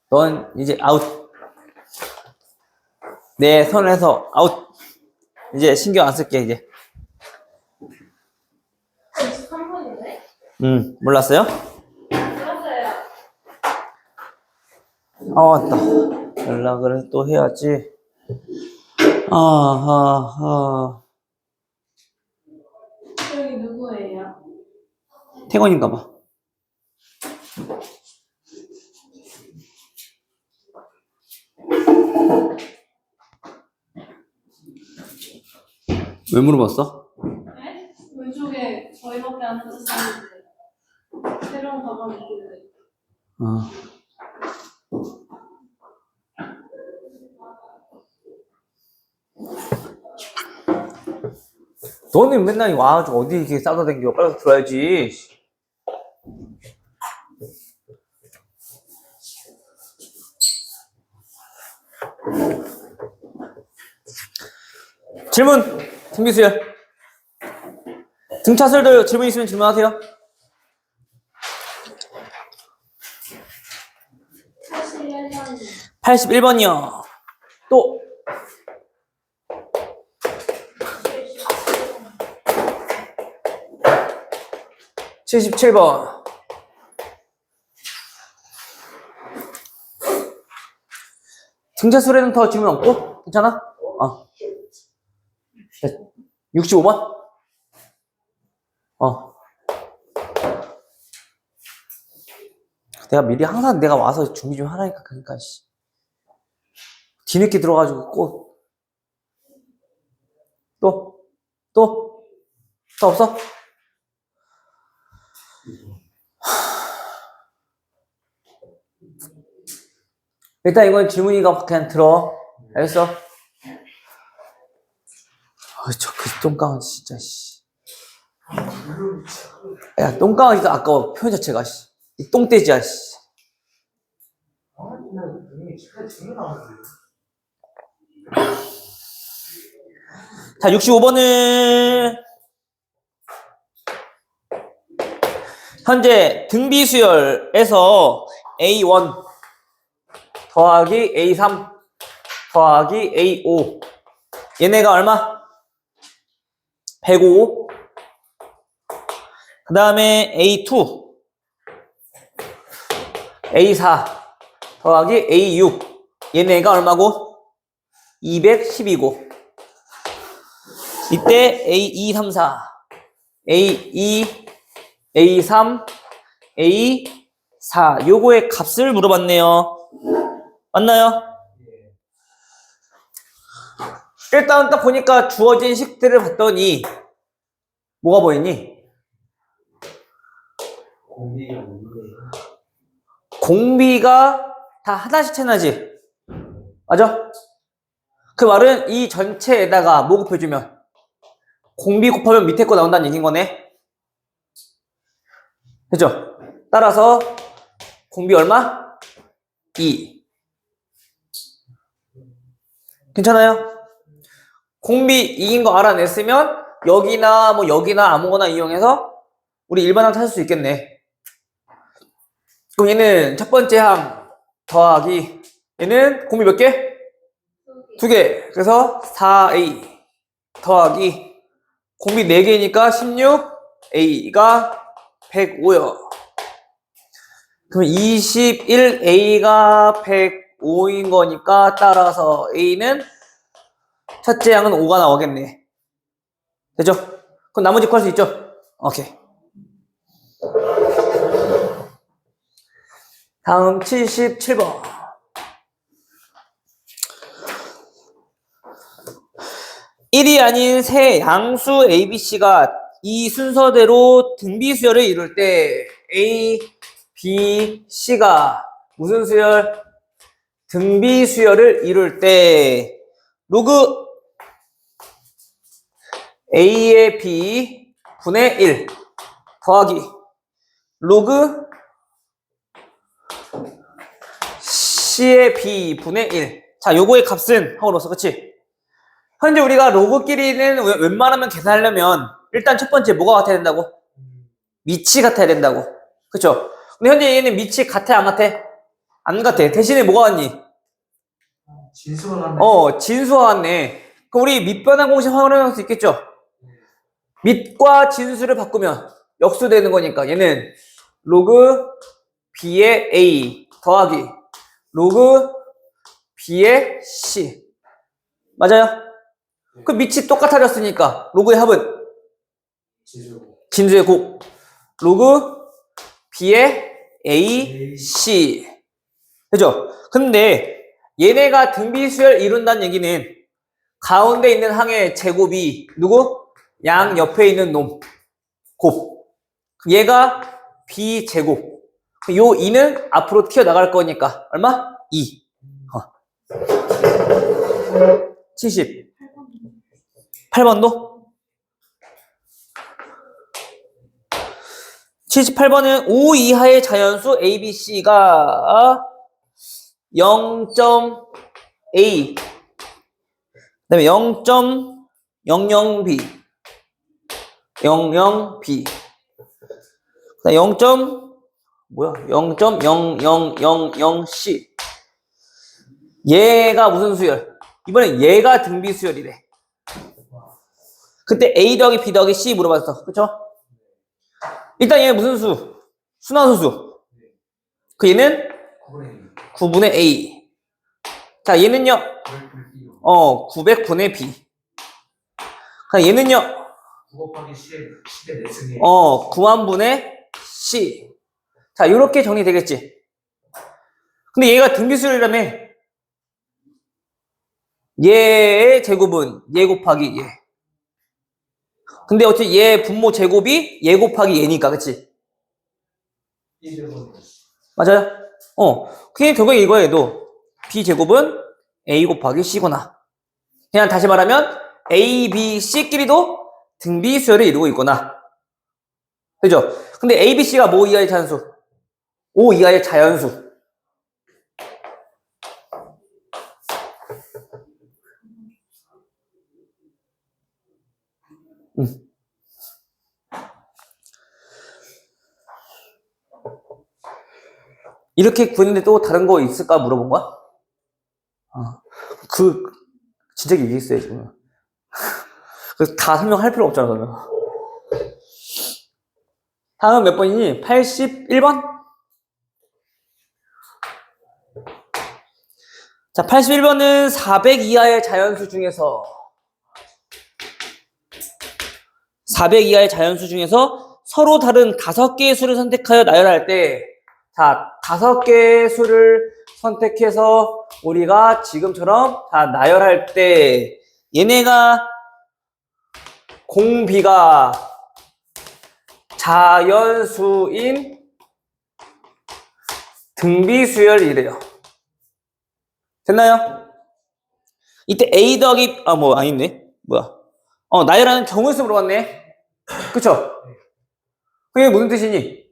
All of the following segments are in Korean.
넌 이제 아웃. 내 손에서 아웃. 이제 신경 안 쓸게, 이제. 23분이네? 몰랐어요? 몰랐어요. 아, 맞다. 연락을 또 해야지. 여기 누구예요? 태권인가 봐. 왜 물어봤어? 네? 왼쪽에 저희밖에 안 앉았었는데 새로운 가방 있길래. 너는 맨날 와가지고 어디 이렇게 싸다 댕겨. 빨리 들어야지. 질문! 김기수열. 등차설들 질문 있으면 질문하세요. 81번이요. 81번이요. 또. 77번. 등차설에는 더 질문 없고? 괜찮아? 65번? 내가 미리 항상 내가 와서 준비 좀 하라니까, 그러니까, 씨. 뒤늦게 들어가지고, 또 없어? 일단 이건 질문이가 그냥 들어. 알겠어? 그 똥강아지 진짜, 씨. 야, 똥강아지도 아까워. 표현 자체가, 씨. 이 똥돼지야, 씨. 자, 65번은 현재 등비수열에서 A1 더하기 A3 더하기 A5 얘네가 얼마? 105. 그 다음에 A2 A4 더하기 A6 얘네가 얼마고? 210이고 이때 A2, 3, 4 A2, A3, A4 요거의 값을 물어봤네요. 맞나요? 일단 딱 보니까 주어진 식들을 봤더니 뭐가 보이니? 공비가 다 하나씩 채나지? 맞아? 그 말은 이 전체에다가 뭐 곱해주면 공비 곱하면 밑에 거 나온다는 얘기인 거네. 그죠? 따라서 공비 얼마? 2. 괜찮아요? 공비 2인 거 알아냈으면 여기나 뭐 여기나 아무거나 이용해서 우리 일반항 찾을 수 있겠네. 그럼 얘는 첫 번째 항 더하기 얘는 공비 몇 개? 2개. 그래서 4A 더하기 공비 4개니까 16A가 105요. 그럼 21A가 105인 거니까 따라서 A는 첫째 항은 5가 나오겠네. 되죠? 그럼 나머지 구할 수 있죠? 오케이. 다음 77번. 일이 아닌 세 양수 ABC가 이 순서대로 등비수열을 이룰 때 A, B, C가 무슨 수열? 등비수열을 이룰 때 로그 A의 B 분의 1 더하기 로그 C의 B 분의 1. 자, 요거의 값은 하고 넣었어. 그치? 현재 우리가 로그끼리는 웬만하면 계산하려면 일단 첫 번째 뭐가 같아야 된다고? 밑이 같아야 된다고. 그쵸? 근데 현재 얘는 밑이 같아 안 같아? 안 같아. 대신에 뭐가 왔니? 진수가 났네. 진수가 왔네. 그럼 우리 밑변환 공식 활용할 수 있겠죠? 밑과 진수를 바꾸면 역수 되는 거니까 얘는 로그 b의 a 더하기 로그 b의 c 맞아요? 그 밑이 똑같아졌으니까 로그의 합은 진수. 진수의 곱 로그 b의 a c 그죠? 근데 얘네가 등비수열 이룬다는 얘기는 가운데 있는 항의 제곱이 누구? 양 옆에 있는 놈 곱. 얘가 b제곱. 요 2는 앞으로 튀어나갈 거니까 얼마? 2. 70. 8번도? 78번은 5 이하의 자연수 A, B, C가 0.A 그 다음에 0.00B 00B 그 다음에 0.0000C 얘가 무슨 수열? 이번엔 얘가 등비 수열이래. 그때 A 더하기 B 더하기 C 물어봤어. 그쵸? 일단 얘는 무슨 수? 순환소수. 그 얘는 9분의 A. 자, 얘는요? 900분의 B. 자, 얘는요? 9 곱하기 10의 4승이. 9만분의 C. 자, 요렇게 정리되겠지. 근데 얘가 등비수열이라며. 얘의 제곱은 얘 곱하기 얘. 근데 어차피 얘 분모 제곱이 얘 곱하기 얘니까, 그치? 맞아요? 그게 결국에 이거야, 얘도. B제곱은 A 곱하기 C구나. 그냥 다시 말하면 A, B, C끼리도 등비수열을 이루고 있구나. 그죠? 근데 A, B, C가 뭐 이하의 자연수? 5 이하의 자연수. 이렇게 구했는데 또 다른 거 있을까 물어본 거야? 진짜 얘기했어요, 지금. 다 설명할 필요 없잖아, 그러면. 다음 몇 번이니? 81번? 자, 81번은 400 이하의 자연수 중에서 400 이하의 자연수 중에서 서로 다른 5개의 수를 선택하여 나열할 때 자, 5개의 수를 선택해서 우리가 지금처럼 자, 나열할 때 얘네가 공비가 자연수인 등비수열이래요. 됐나요? 이때 A 더하기 아닌데 뭐야? 나열하는 경우의 수 물어봤네. 그쵸? 그게 무슨 뜻이니?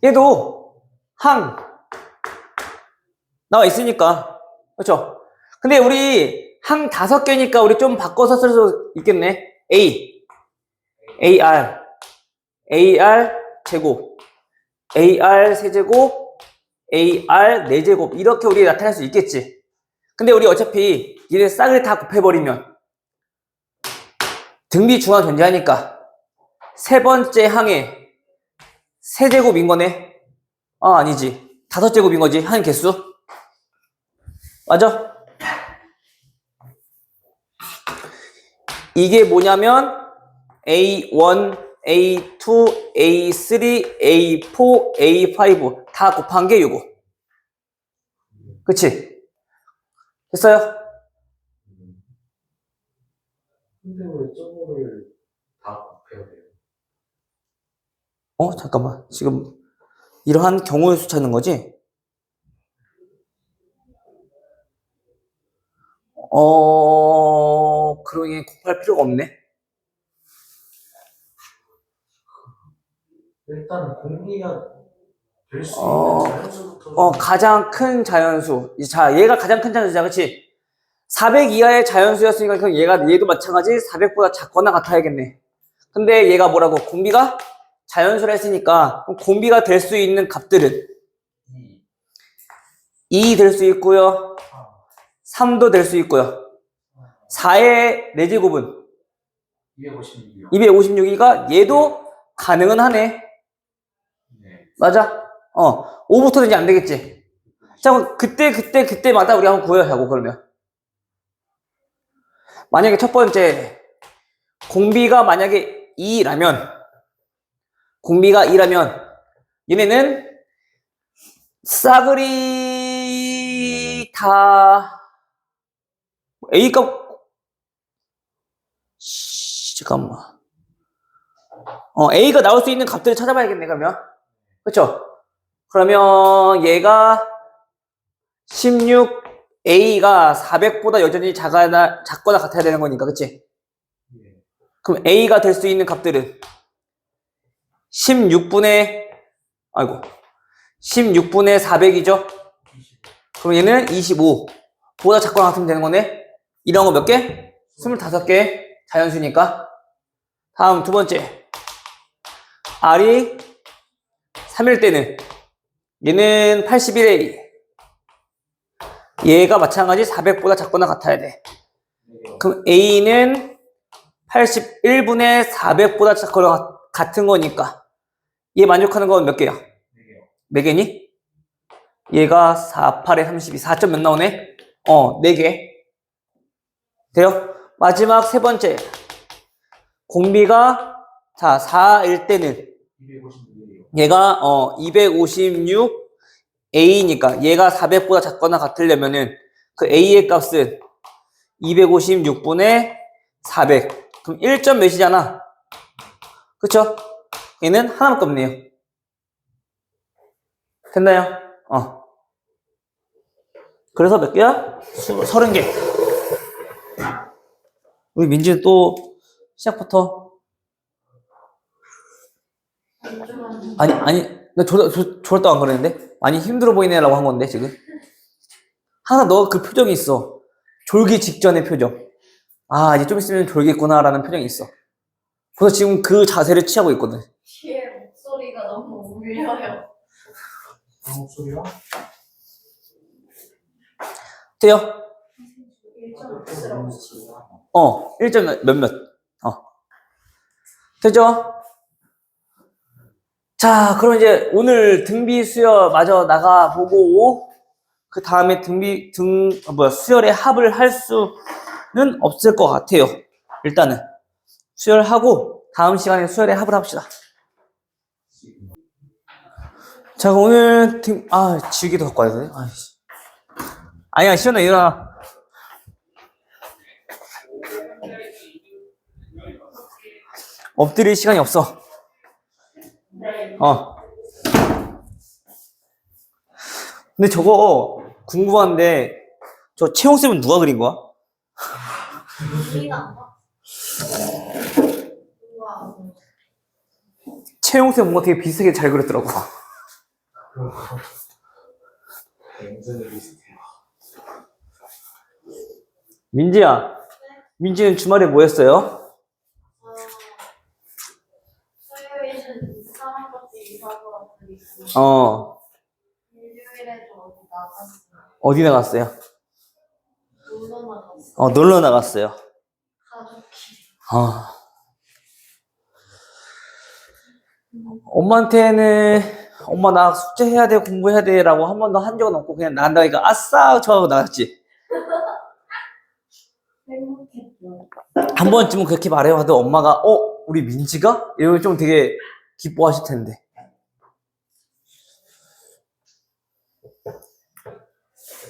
얘도 항 나와 있으니까 그렇죠? 근데 우리 항 5개니까 우리 좀 바꿔서 쓸 수 있겠네. A, AR, AR 제곱, AR 세제곱, AR 4제곱 이렇게 우리 나타낼 수 있겠지. 근데 우리 어차피 얘네 싹을 다 곱해버리면 등비 중앙 존재하니까 세 번째 항에 세제곱인 거네. 아니지. 5제곱인 거지. 항 개수. 맞아? 이게 뭐냐면 A1, A2, A3, A4, A5 다 곱한 게 요거. 그치? 됐어요? 근데 왜 저거를 다 곱해야 돼요? 잠깐만. 지금 이러한 경우의 수 찾는 거지? 그러니 곱할 필요가 없네. 일단 공기가 될 수 있는 자연수부터 가장 큰 자연수. 자, 얘가 가장 큰 자연수잖아, 그치? 400 이하의 자연수였으니까 그럼 얘도 마찬가지 400보다 작거나 같아야겠네. 근데 얘가 뭐라고? 공비가 자연수라 했으니까 그럼 공비가 될 수 있는 값들은 2 될 수 있고요. 3도 될 수 있고요. 4의 4제곱은 256이요. 256이가 얘도 가능은 하네. 네. 맞아? 5부터는 이제 안 되겠지. 자, 그럼 그때마다 우리 한번 구해보자고, 그러면. 만약에 첫 번째, 공비가 만약에 2라면, 얘네는 싸그리 다 A값, 잠깐만. A가 나올 수 있는 값들을 찾아봐야겠네, 그러면. 그쵸? 그러면 얘가 16A가 400보다 여전히 작거나 같아야 되는 거니까, 그치? 네. 그럼 A가 될 수 있는 값들은 16분의 400이죠? 25. 그럼 얘는 25보다 작거나 같으면 되는 거네? 이런 거 몇 개? 25개. 자연수니까. 다음 두 번째. R이 3일 때는 얘는 81A. 얘가 마찬가지 400보다 작거나 같아야 돼. 그럼 A는 81분의 400보다 작거나 같은 거니까 얘 만족하는 건 몇 개야? 4개니? 얘가 4, 8에 32, 4점 몇 나오네? 4개. 돼요? 마지막 세 번째. 공비가, 자, 4일 때는 256이요. 얘가, 256A니까 얘가 400보다 작거나 같으려면은 그 A의 값은 256분의 400. 그럼 1점 몇이잖아? 그쵸? 얘는 하나밖에 없네요. 됐나요? 그래서 몇 개야? 30개. 우리 민지는 또 시작부터 아니 나 졸았다 안 그랬는데 많이 힘들어 보이네라고 한 건데 지금 항상 너가 그 표정이 있어. 졸기 직전의 표정. 아 이제 좀 있으면 졸겠구나라는 표정이 있어. 그래서 지금 그 자세를 취하고 있거든. 뒤에 목소리가 너무 울려요. 목소리요? 돼요? 1.5로 1점 몇몇. 되죠? 자, 그럼 이제 오늘 등비 수열 마저 나가보고, 그 다음에 수열의 합을 할 수는 없을 것 같아요. 일단은. 수열하고, 다음 시간에 수열의 합을 합시다. 자, 오늘 지우개도 갖고 와야 돼? 아니야, 시원아, 일어나. 엎드릴 시간이 없어. 근데 저거 궁금한데 저 채용쌤은 누가 그린 거야? 우리가 우와. 채용쌤 뭔가 되게 비슷하게 잘 그렸더라고. 완전히 비슷해요. 민지야, 민지는 주말에 뭐 했어요? 토요일은 이상한 것들 이사고 그리고 일요일에도 어디 나갔어요. 어디 나갔어요? 놀러 나갔어요. 놀러 나갔어요. 가족끼리. 엄마한테는 엄마 나 숙제 해야 돼 공부해야 돼 라고 한 번도 한 적은 없고 그냥 나간다니까 아싸 저하고 나갔지. 행복했죠. 한 번쯤은 그렇게 말해봐도 엄마가 우리 민지가? 이러면 좀 되게 기뻐하실 텐데.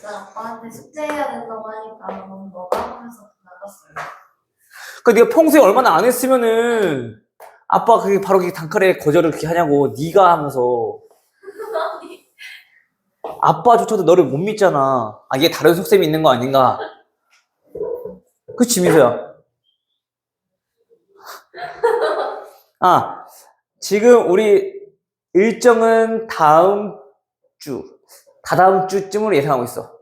나 아빠한테 숙제해야 된다고 하니까 너무 너가 하면서 나갔어요. 그 네가 평소에 얼마나 안 했으면은 아빠가 그게 바로 그게 단칼에 거절을 그렇게 하냐고 네가 하면서 아빠조차도 너를 못 믿잖아. 이게 다른 속셈이 있는 거 아닌가? 그치 미소야? 지금 우리 일정은 다다음 주쯤으로 예상하고 있어.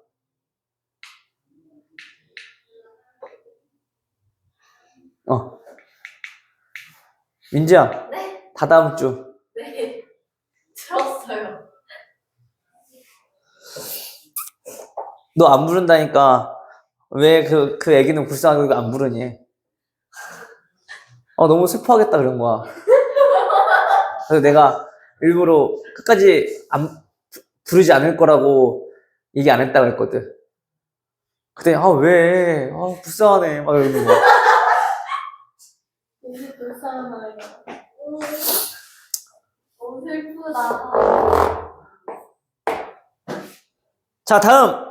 민지야, 네? 다 다음 주. 네. 들었어요. 너 안 부른다니까. 왜 그 애기는 불쌍하게 이거 안 부르니? 너무 슬퍼하겠다 그런 거야. 그래서 내가 일부러 끝까지 부르지 않을 거라고 얘기 안 했다고 했거든. 그때, 왜? 불쌍하네. 막 이러는 거야. 너무 불쌍하다, 이거. 너무 슬프다. 자, 다음.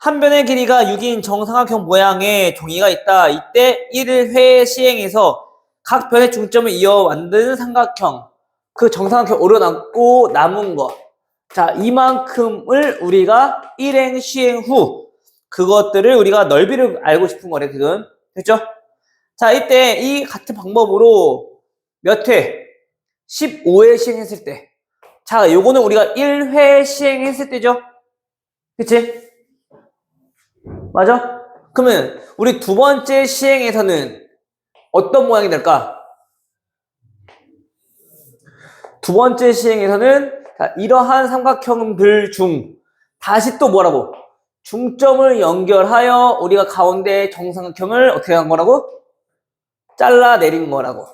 한 변의 길이가 6인 정삼각형 모양의 종이가 있다. 이때 1회 시행해서 각 변의 중점을 이어 만든 삼각형. 그 정삼각형 오려남고 남은 거. 자, 이만큼을 우리가 일행 시행 후 그것들을 우리가 넓이를 알고 싶은 거래, 지금. 됐죠? 자, 이때 이 같은 방법으로 몇 회? 15회 시행했을 때. 자, 요거는 우리가 1회 시행했을 때죠? 그치? 맞아? 그러면 우리 두 번째 시행에서는 어떤 모양이 될까? 두 번째 시행에서는 이러한 삼각형들 중 다시 또 뭐라고? 중점을 연결하여 우리가 가운데 정삼각형을 어떻게 한 거라고? 잘라내린 거라고.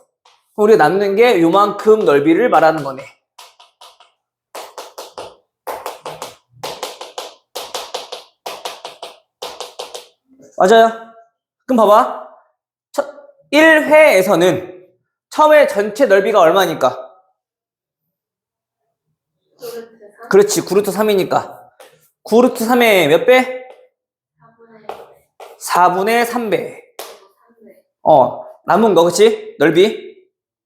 우리가 남는 게 요만큼 넓이를 말하는 거네. 맞아요. 그럼 봐봐. 1회에서는 처음에 전체 넓이가 얼마니까? 그렇지. 9루트 3이니까. 9루트 3의 몇 배? 4분의 3배. 남은 거, 그치? 넓이.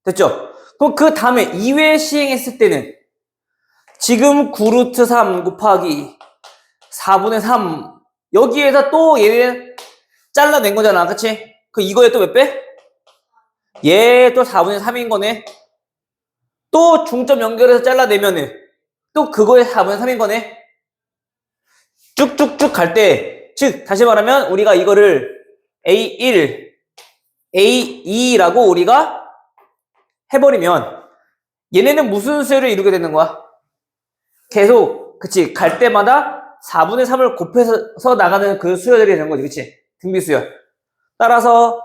됐죠? 그럼 그 다음에 2회 시행했을 때는 지금 9루트 3 곱하기 4분의 3 여기에서 또 얘는 잘라낸 거잖아. 그치? 그 이거에 또 몇 배? 얘 또 4분의 3인 거네. 또 중점 연결해서 잘라내면은 또 그거에 4분의 3인 거네. 쭉쭉쭉 갈 때, 즉 다시 말하면 우리가 이거를 A1, A2라고 우리가 해버리면 얘네는 무슨 수열을 이루게 되는 거야? 계속, 그치? 갈 때마다 4분의 3을 곱해서 나가는 그 수열들이 되는 거지, 그치? 등비수열. 따라서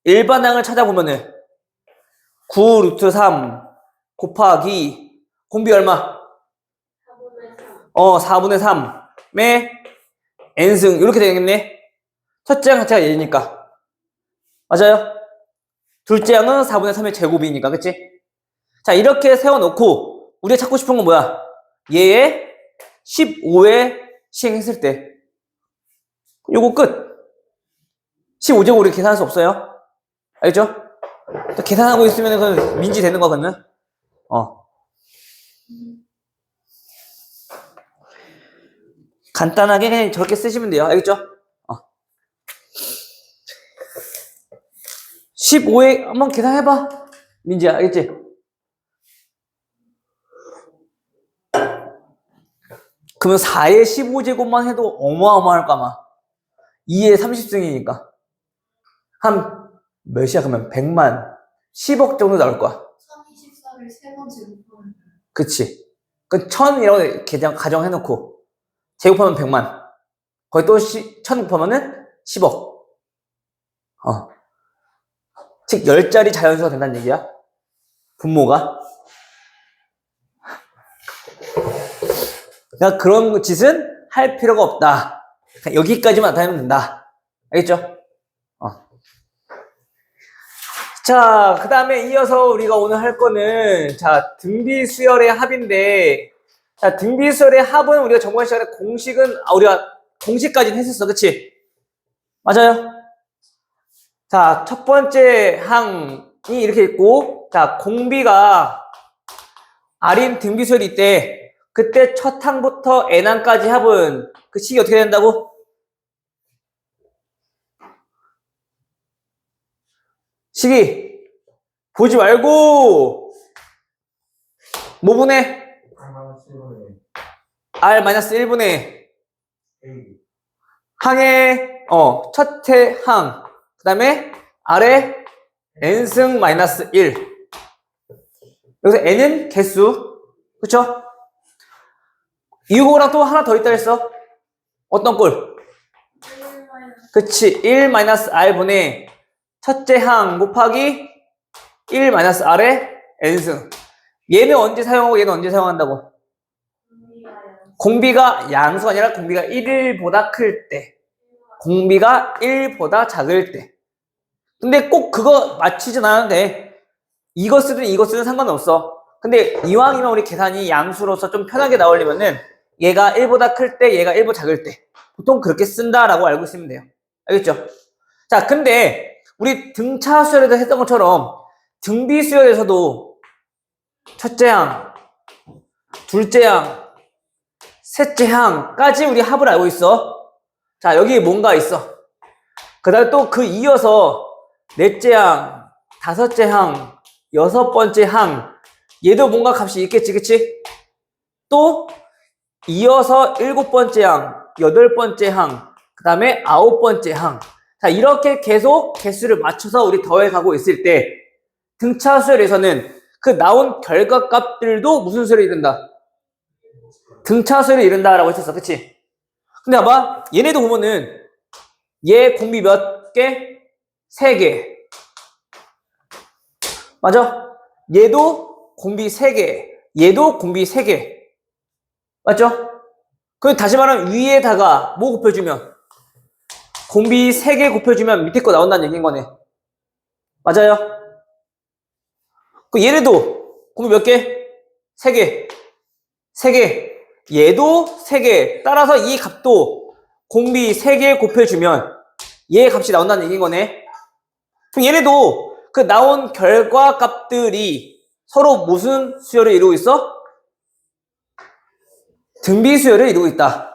일반항을 찾아보면은 9루트 3 곱하기 공비 얼마? 4분의 3의 n승 이렇게 되겠네. 첫째 항 자체가 얘니까. 맞아요? 둘째 항은 4분의 3의 제곱이니까, 그치? 자, 이렇게 세워놓고 우리가 찾고 싶은 건 뭐야? 얘의 15회 시행했을 때 요거 끝. 15제곱 우리 계산할 수 없어요. 알죠? 계산하고 있으면 그건 민지 되는 거거든. 간단하게 그냥 저렇게 쓰시면 돼요. 알겠죠? 15에 한번 계산해봐. 민지야, 알겠지? 그러면 4의 15제곱만 해도 어마어마할 까마. 2의 30승이니까. 한 몇이야? 그러면 100만, 10억 정도 나올 거야. 1024를 3번 제곱하면 그치? 그 1000이라고 가정해놓고 제곱하면 100만. 거기 또 1000 곱하면은 10억. 즉 10자리 자연수가 된다는 얘기야. 분모가. 그러니까 그런 짓은 할 필요가 없다. 여기까지만 나타내면 된다. 알겠죠? 자, 그 다음에 이어서 우리가 오늘 할 거는, 자, 등비수열의 합인데, 자, 등비수열의 합은 우리가 저번 시간에 우리가 공식까지는 했었어. 그치? 맞아요? 자, 첫 번째 항이 이렇게 있고, 자, 공비가 R인 등비수열이 있대. 그때 첫 항부터 N항까지 합은 그 식이 어떻게 된다고? 식이 보지 말고 뭐 분해? R-1분의 항의 첫째 항 그 다음에 R의 n승 마이너스 1 여기서 n은 개수. 그쵸? 이거랑 또 하나 더 있다 했어. 어떤 꼴? 그치. 1-r분의 첫째 항 곱하기 1-r의 n승. 얘는 언제 사용하고 얘는 언제 사용한다고? 공비가 양수가 아니라 공비가 1보다 클 때. 공비가 1보다 작을 때. 근데 꼭 그거 맞추진 않은데 이거 쓰든 이거 쓰든 상관없어. 근데 이왕이면 우리 계산이 양수로서 좀 편하게 나오려면은 얘가 1보다 클 때, 얘가 1보다 작을 때. 보통 그렇게 쓴다라고 알고 있으면 돼요. 알겠죠? 자, 근데 우리 등차 수열에서 했던 것처럼 등비 수열에서도 첫째 항, 둘째 항, 셋째 항까지 우리 합을 알고 있어. 자, 여기 뭔가 있어. 그 다음에 또 그 이어서 넷째 항, 다섯째 항, 여섯 번째 항, 얘도 뭔가 값이 있겠지, 그치? 또 이어서 일곱 번째 항, 여덟 번째 항, 그 다음에 아홉 번째 항. 자, 이렇게 계속 개수를 맞춰서 우리 더해가고 있을 때 등차 수열에서는 그 나온 결과값들도 무슨 수열을 이룬다? 등차 수열을 이룬다라고 했었어, 그치? 근데 봐봐, 얘네도 보면은 얘 공비 몇 개? 3개. 맞아? 얘도 공비 3개. 얘도 공비 3개. 맞죠? 그럼 다시 말하면 위에다가 뭐 곱해주면? 공비 3개 곱해주면 밑에 거 나온다는 얘기인 거네. 맞아요? 그 얘네도 공비 몇 개? 3개. 3개. 얘도 3개. 따라서 이 값도 공비 3개 곱해주면 얘 값이 나온다는 얘기인 거네. 그럼 얘네도 그 나온 결과 값들이 서로 무슨 수열을 이루고 있어? 등비 수열을 이루고 있다.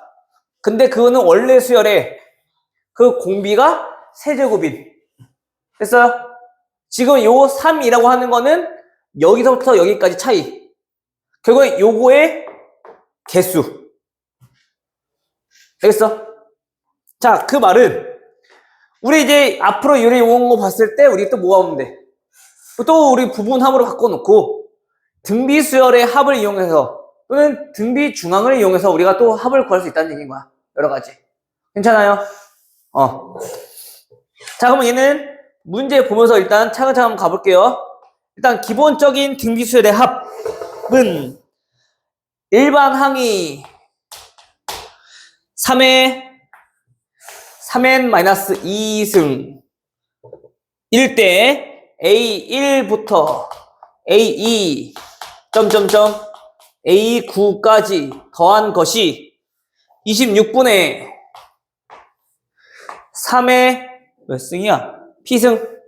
근데 그거는 원래 수열에 그 공비가 세제곱인. 됐어요? 지금 요 3이라고 하는 거는 여기서부터 여기까지 차이. 결국에 요거의 개수. 알겠어? 자, 그 말은 우리 이제 앞으로 요리 온 거 봤을 때 우리 또 뭐가 오면 돼? 또 우리 부분합으로 바꿔놓고 등비 수열의 합을 이용해서 또는 등비 중앙을 이용해서 우리가 또 합을 구할 수 있다는 얘기인 거야. 여러 가지. 괜찮아요? 자, 그럼 얘는 문제 보면서 일단 차근차근 가볼게요. 일단 기본적인 등비 수열의 합은 일반 항이 3n-2승 일 때 A1부터 A2 점점점 A9까지 더한 것이 26분의 3의 몇 승이야? P승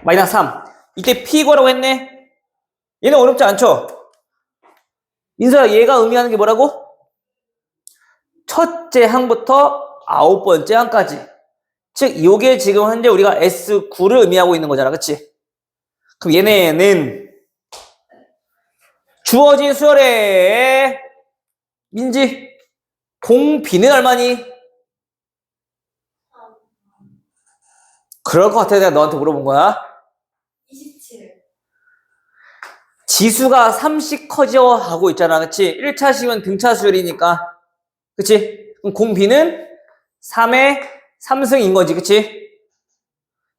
마이너스 3. 이때 P거라고 했네. 얘는 어렵지 않죠? 민서야, 얘가 의미하는 게 뭐라고? 첫째 항부터 아홉 번째 항까지. 즉, 요게 지금 현재 우리가 S9를 의미하고 있는 거잖아. 그치? 그럼 얘네는 주어진 수열의 민지 공비는 얼마니? 그럴 것 같아. 내가 너한테 물어본 거야. 27. 지수가 3씩 커져가고 있잖아. 그치? 1차식은 등차 수열이니까. 그치? 그럼 공비는 3의 3승인 거지. 그치?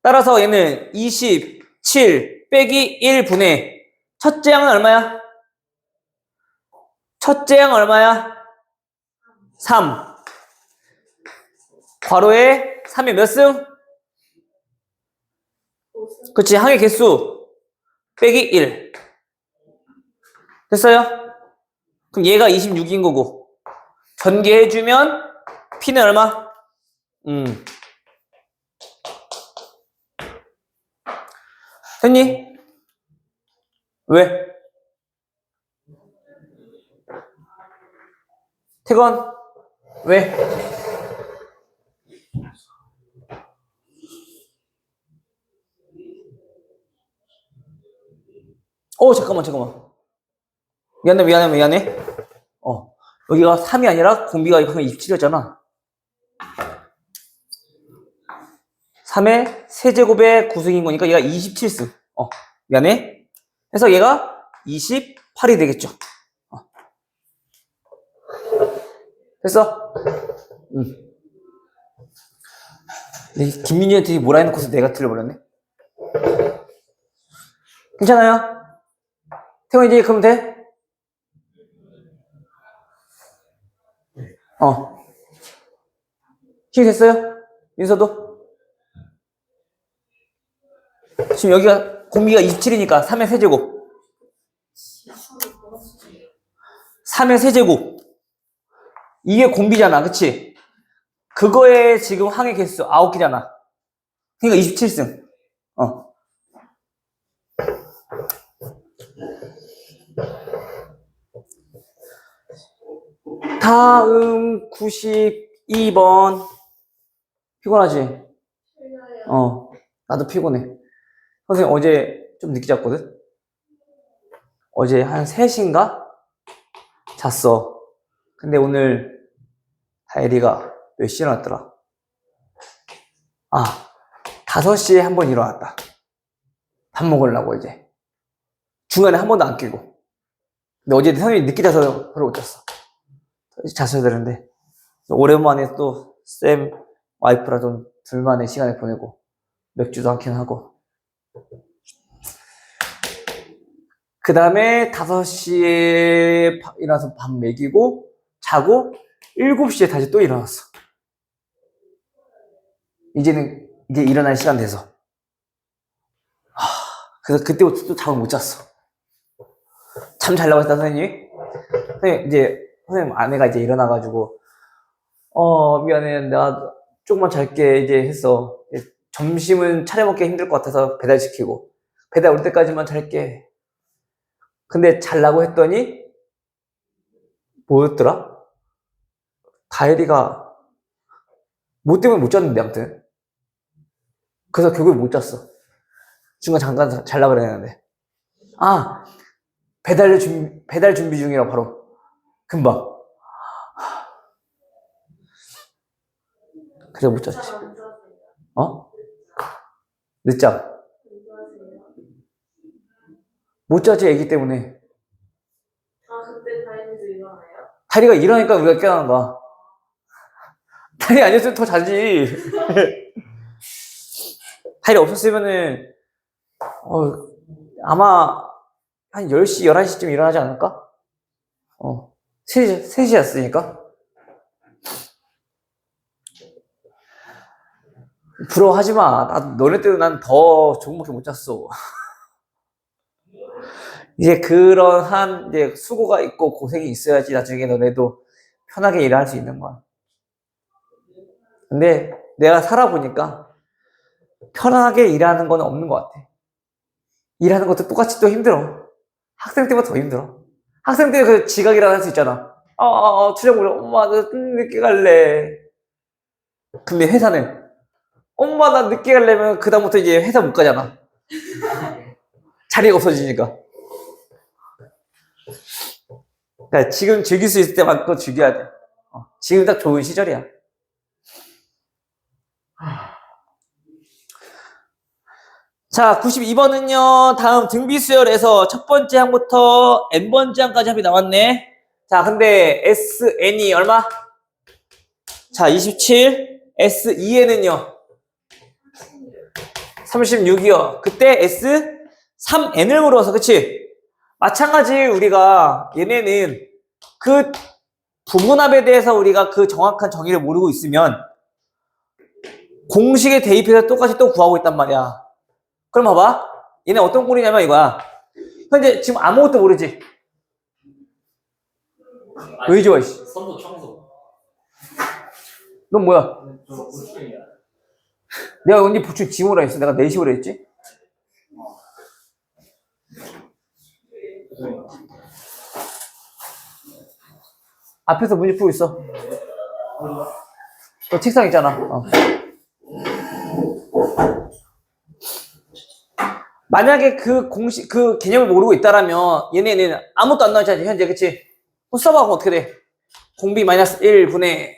따라서 얘는 27 빼기 1분의 첫째 항은 얼마야? 첫째 항 얼마야? 3. 괄호에 3의 몇 승? 그치? 항의 개수 빼기 1. 됐어요? 그럼 얘가 26인 거고 전개해주면 P는 얼마? 됐니? 왜? 태건 왜? 잠깐만. 미안해. 여기가 3이 아니라 공비가 이거 27이었잖아. 3의 세제곱의 9승인 거니까 얘가 27승. 미안해. 그래서 얘가 28이 되겠죠. 됐어? 김민희한테 뭐라 해놓고서 내가 틀려버렸네. 괜찮아요? 태원 이제 그러면 돼? 힘이 됐어요? 윤서도? 지금 여기가 공비가 27이니까 3의 세제곱. 3의 세제곱. 이게 공비잖아, 그치? 그거에 지금 항의 개수 9개잖아. 그러니까 27승. 다음 92번. 피곤하지? 나도 피곤해. 선생님 어제 좀 늦게 잤거든? 어제 한 3시인가? 잤어. 근데 오늘 다혜리가 몇 시에 일어났더라? 5시에 한 번 일어났다. 밥 먹으려고 이제. 중간에 한 번도 안 깨고. 근데 어제 선생님이 늦게 자서 별로 못 잤어. 잤어야 되는데. 오랜만에 또 쌤 와이프랑 좀 둘만의 시간을 보내고 맥주도 한 캔 하고. 그 다음에 5시에 일어나서 밥 먹이고 자고 7시에 다시 또 일어났어. 이제는 이게 일어날 시간 돼서. 그래서 그때부터 또 잠을 못 잤어. 참 잘 나왔다 선생님이. 선생님 아내가 이제 일어나가지고 미안해 나 조금만 잘게 이제 했어. 점심은 차려 먹기 힘들 것 같아서 배달시키고 배달 올 때까지만 잘게. 근데 잘라고 했더니 뭐였더라? 다혜리가 뭐 때문에 못 잤는데 아무튼 그래서 결국에 못 잤어. 중간 잠깐 잘라 그랬는데 배달 준비 중이라 바로 금방. 그래 못 잤지. 늦잠 못 자지 애기 때문에. 그때 다이어트 일어나요? 다리가 일어나니까 우리가 깨어나는 거야. 다리 아니었으면 더 자지. 다리 없었으면은 아마 한 10시, 11시쯤 일어나지 않을까? 3시였으니까. 부러워하지 마. 너네 때도 난 더 조금밖에 못 잤어. 이제 그러한 이제 수고가 있고 고생이 있어야지 나중에 너네도 편하게 일을 할 수 있는 거야. 근데 내가 살아보니까 편하게 일하는 건 없는 것 같아. 일하는 것도 똑같이 또 힘들어. 학생 때보다 더 힘들어. 학생 때 그 지각이라도 할 수 있잖아. 투정부려. 엄마 나 늦게 갈래. 근데 회사는 엄마 나 늦게 가려면 그다음부터 이제 회사 못 가잖아. 자리가 없어지니까. 그러니까 지금 즐길 수 있을 때만큼 즐겨야 돼. 지금 딱 좋은 시절이야. 자, 92번은요, 다음 등비수열에서 첫 번째 항부터 n번째 항까지 합이 나왔네. 자, 근데 SN이 얼마? 자, 27, S2N은요? 36이요. 그때 S3N을 물어서, 그치? 마찬가지 우리가 얘네는 그 부분합에 대해서 우리가 그 정확한 정의를 모르고 있으면 공식에 대입해서 똑같이 또 구하고 있단 말이야. 그럼 봐봐. 얘네 어떤 꼴이냐면 이거야. 현재 지금 아무것도 모르지? 왜 좋아, 씨? 선도 청소. 넌 뭐야? 저 우측이야. 내가 언제 부축 지모라 했어? 내가 4시 오라 했지? 앞에서 문제 풀고 있어. 너 책상 있잖아. 만약에 그 공식, 그 개념을 모르고 있다라면 얘네는 아무것도 안 나오잖아, 현재, 그치? 써봐, 그럼 어떻게 돼? 공비 마이너스 1분의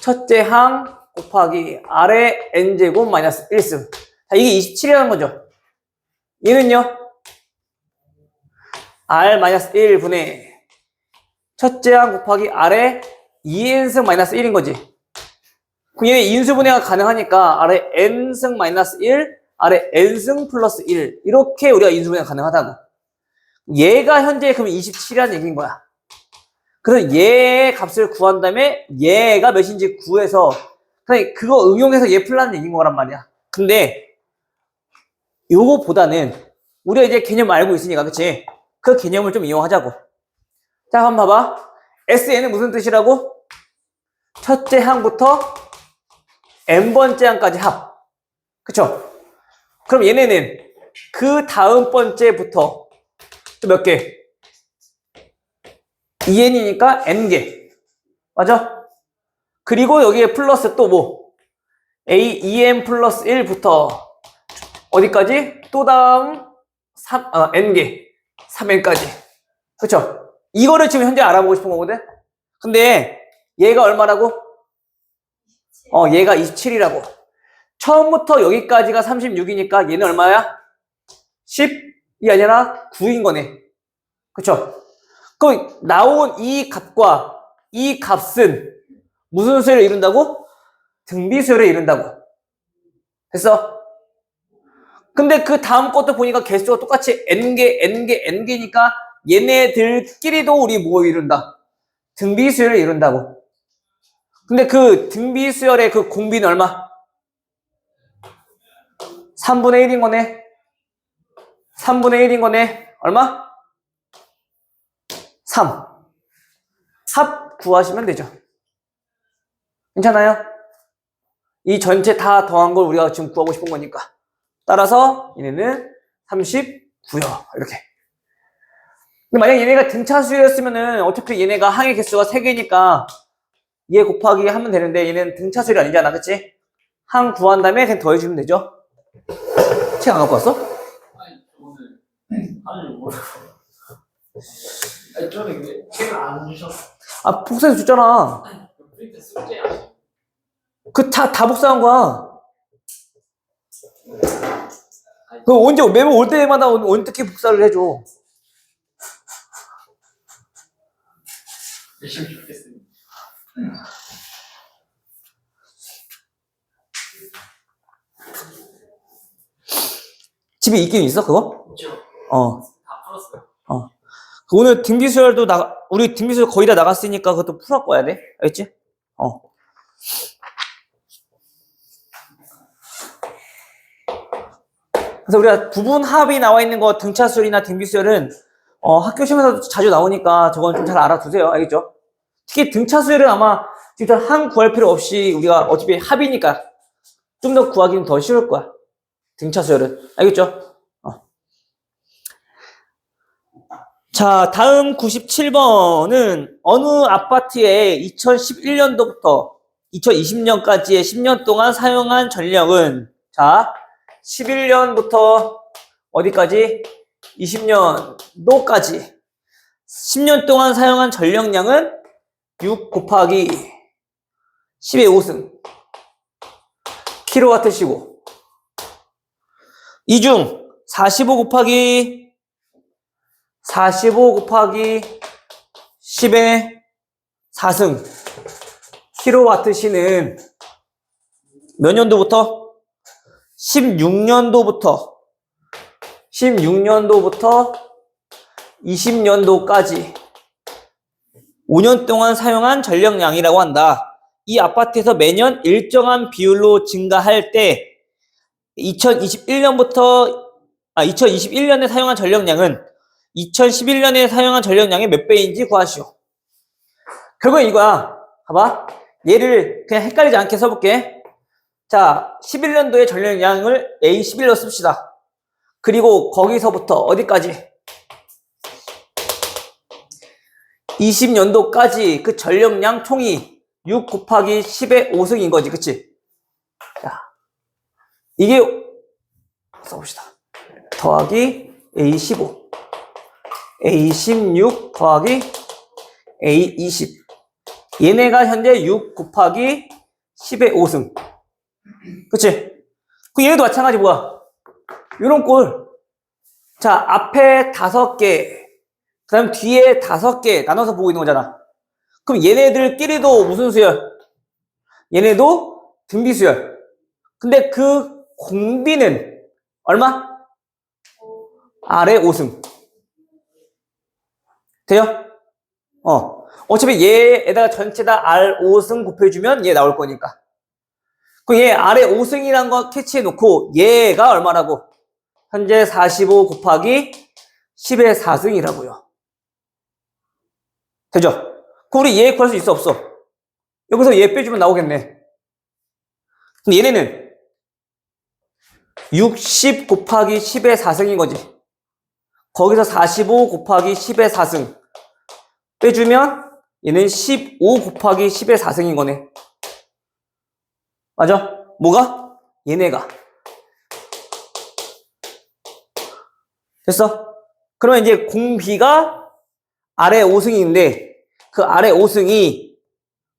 첫째 항 곱하기 아래 n제곱 마이너스 1승. 자, 이게 27이라는 거죠. 얘는요? R-1분의 첫째 항 곱하기 R의 2n승 마이너스 1인 거지. 그럼 얘네 인수분해가 가능하니까 R의 n승 마이너스 1, R의 n승 플러스 1 이렇게 우리가 인수분해가 가능하다고. 얘가 현재 그럼 27이라는 얘기인 거야. 그래서 얘의 값을 구한 다음에 얘가 몇인지 구해서 그냥 그거 응용해서 얘 풀라는 얘기인 거란 말이야. 근데 요거보다는 우리가 이제 개념 알고 있으니까 그치? 그 개념을 좀 이용하자고. 자, 한번 봐봐. SN은 무슨 뜻이라고? 첫째 항부터 n번째 항까지 합. 그쵸? 그럼 얘네는 그 다음 번째부터 또 몇 개? 2n이니까 n개. 맞아? 그리고 여기에 플러스 또 뭐? a 2n 플러스 1부터 어디까지? 또 다음 n개. 3n까지. 그쵸? 이거를 지금 현재 알아보고 싶은 거거든? 근데 얘가 얼마라고? 얘가 27이라고. 처음부터 여기까지가 36이니까 얘는 얼마야? 10이 아니라 9인 거네. 그쵸? 그럼 나온 이 값과 이 값은 무슨 수열을 이룬다고? 등비수열을 이룬다고. 됐어? 근데 그 다음 것도 보니까 개수가 똑같이 n개니까 얘네들끼리도 우리 뭐 이룬다? 등비수열을 이룬다고. 근데 그 등비수열의 그 공비는 얼마? 3분의 1인 거네. 3분의 1인 거네. 얼마? 3. 합 구하시면 되죠. 괜찮아요? 이 전체 다 더한 걸 우리가 지금 구하고 싶은 거니까. 따라서 얘네는 39요. 이렇게. 근데 만약 얘네가 등차수열이었으면은 어차피 얘네가 항의 개수가 3개니까 얘 곱하기 하면 되는데 얘는 등차수열이 아니잖아. 그치? 항 구한 다음에 그냥 더해주면 되죠. 책 안 갖고 왔어? 아니 오늘 아니 뭐라고? 아니 저는 근데 책을 안 주셨어. 아, 복사해서 줬잖아. 프린트 숙제 아시? 그 다 복사한 거야. 그 언제 매번 올 때마다 어떻게 복사를 해줘. 열심히 죽겠습니다. 집에 있긴 있어 그거? 있죠. 어. 다 풀었어요. 오늘 등비수열도 우리 등비수열 거의 다 나갔으니까 그것도 풀어 꺼야 돼. 알겠지? 그래서 우리가 부분합이 나와 있는 거 등차수열이나 등비수열은 학교 시험에서 자주 나오니까 저건 좀 잘 알아두세요. 알겠죠? 특히 등차수열은 아마 진짜 항 구할 필요 없이 우리가 어차피 합이니까 좀 더 구하기는 더 쉬울 거야. 등차수열은. 알겠죠? 자, 다음 97번은 어느 아파트에 2011년도부터 2020년까지의 10년 동안 사용한 전력은 자, 11년부터 어디까지? 20년도까지 10년 동안 사용한 전력량은 6 곱하기 10의 5승 킬로와트시고 이 중 45 곱하기 10의 4승 킬로와트시는 몇 년도부터? 16년도부터 20년도까지 5년 동안 사용한 전력량이라고 한다. 이 아파트에서 매년 일정한 비율로 증가할 때 2021년에 사용한 전력량은 2011년에 사용한 전력량의 몇 배인지 구하시오. 결국은 이거야. 봐봐. 얘를 그냥 헷갈리지 않게 써볼게. 자, 11년도의 전력량을 A11로 씁시다. 그리고 거기서부터 어디까지? 20년도까지 그 전력량 총이 6 곱하기 10의 5승인 거지. 그치? 자, 이게 써봅시다. 더하기 A15 A16 더하기 A20 얘네가 현재 6 곱하기 10의 5승 그치? 그 얘도 마찬가지 뭐야? 요런 꼴. 자, 앞에 5개 그 다음 뒤에 5개 나눠서 보고 있는 거잖아. 그럼 얘네들끼리도 무슨 수열? 얘네도 등비수열. 근데 그 공비는 얼마? 아래 5승. 돼요? 어차피 얘에다가 전체 다 R5승 곱해주면 얘 나올 거니까. 그럼 얘 아래 5승이란 거 캐치해놓고 얘가 얼마라고? 현재 45 곱하기 10의 4승이라고요. 되죠? 그럼 우리 얘 구할 수 있어 없어? 여기서 얘 빼주면 나오겠네. 근데 얘네는 60 곱하기 10의 4승인 거지. 거기서 45 곱하기 10의 4승 빼주면 얘는 15 곱하기 10의 4승인 거네. 맞아? 뭐가? 얘네가. 됐어? 그러면 이제 공비가 아래 5승인데 그 아래 5승이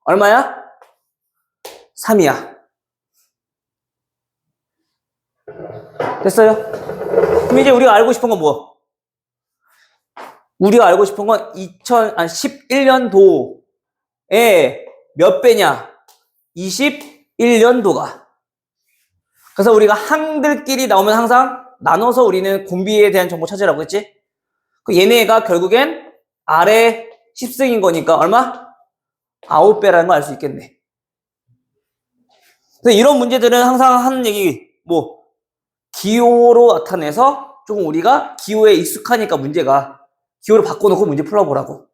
얼마야? 3이야. 됐어요? 그럼 이제 우리가 알고 싶은 건 뭐? 우리가 알고 싶은 건 2011년도에 몇 배냐? 21년도가. 그래서 우리가 항들끼리 나오면 항상 나눠서 우리는 공비에 대한 정보 찾으라고 했지? 그 얘네가 결국엔 아래 10승인 거니까 얼마? 9배라는 걸 알 수 있겠네. 그래서 이런 문제들은 항상 하는 얘기, 뭐, 기호로 나타내서 조금 우리가 기호에 익숙하니까 문제가 기호를 바꿔놓고 문제 풀어보라고.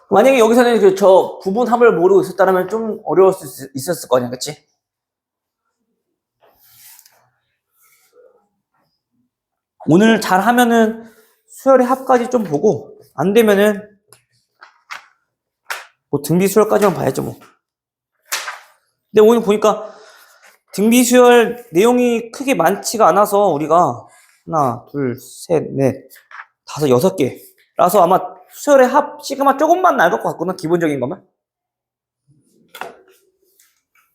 만약에 여기서는 저 부분함을 모르고 있었다면 좀 어려울 수 있었을 거냐, 그치? 오늘 잘 하면은 수열의 합까지 좀 보고, 안 되면은 뭐 등비 수열까지만 봐야죠, 뭐. 근데 오늘 보니까 등비 수열 내용이 크게 많지가 않아서 우리가 하나, 둘, 셋, 넷, 다섯, 6개라서 아마 수열의 합 시그마 조금만 나을 것 같구나, 기본적인 것만.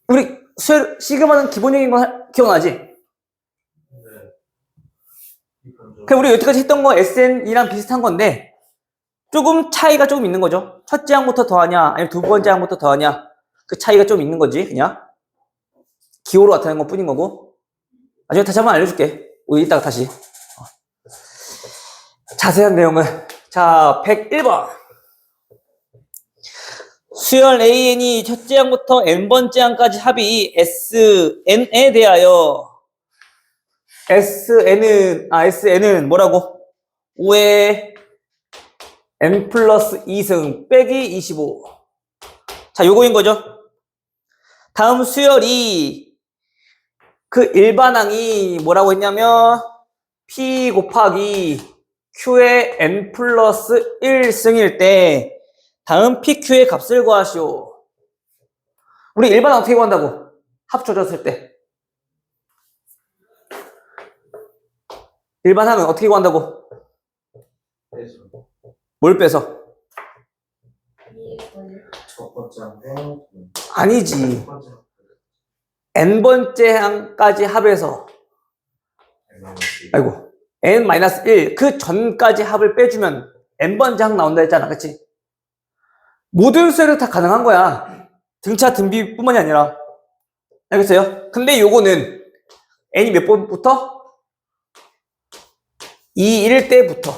우리 수열 시그마는 기본적인 거 기억나지? 그냥 우리 여태까지 했던 거 SN이랑 비슷한 건데 조금 차이가 조금 있는 거죠. 첫째 항부터 더하냐 아니면 두 번째 항부터 더하냐 그 차이가 좀 있는 거지. 그냥 기호로 나타내는 것 뿐인 거고. 나중에 다시 한번 알려줄게. 우리 이따가 다시 자세한 내용은. 자, 101번 수열 AN이 첫째 항부터 n번째 항까지 합이 SN에 대하여 SN은 뭐라고? 5의 n 플러스 2승 빼기 25. 자, 요거인 거죠. 다음 수열이 그 일반항이 뭐라고 했냐면 P 곱하기 Q의 n 플러스 1승일 때 다음 PQ의 값을 구하시오. 우리 일반항 어떻게 구한다고? 합 조졌을 때. 일반항은 어떻게 구한다고? 뭘 빼서? 첫 번째 항 아니지. n번째 항까지 합해서 아이고 n-1 그 전까지 합을 빼주면 n번째 항 나온다 했잖아. 그치? 모든 수열이 다 가능한 거야. 등차 등비 뿐만이 아니라. 알겠어요? 근데 요거는 n이 몇 번부터? 2, 1 때부터.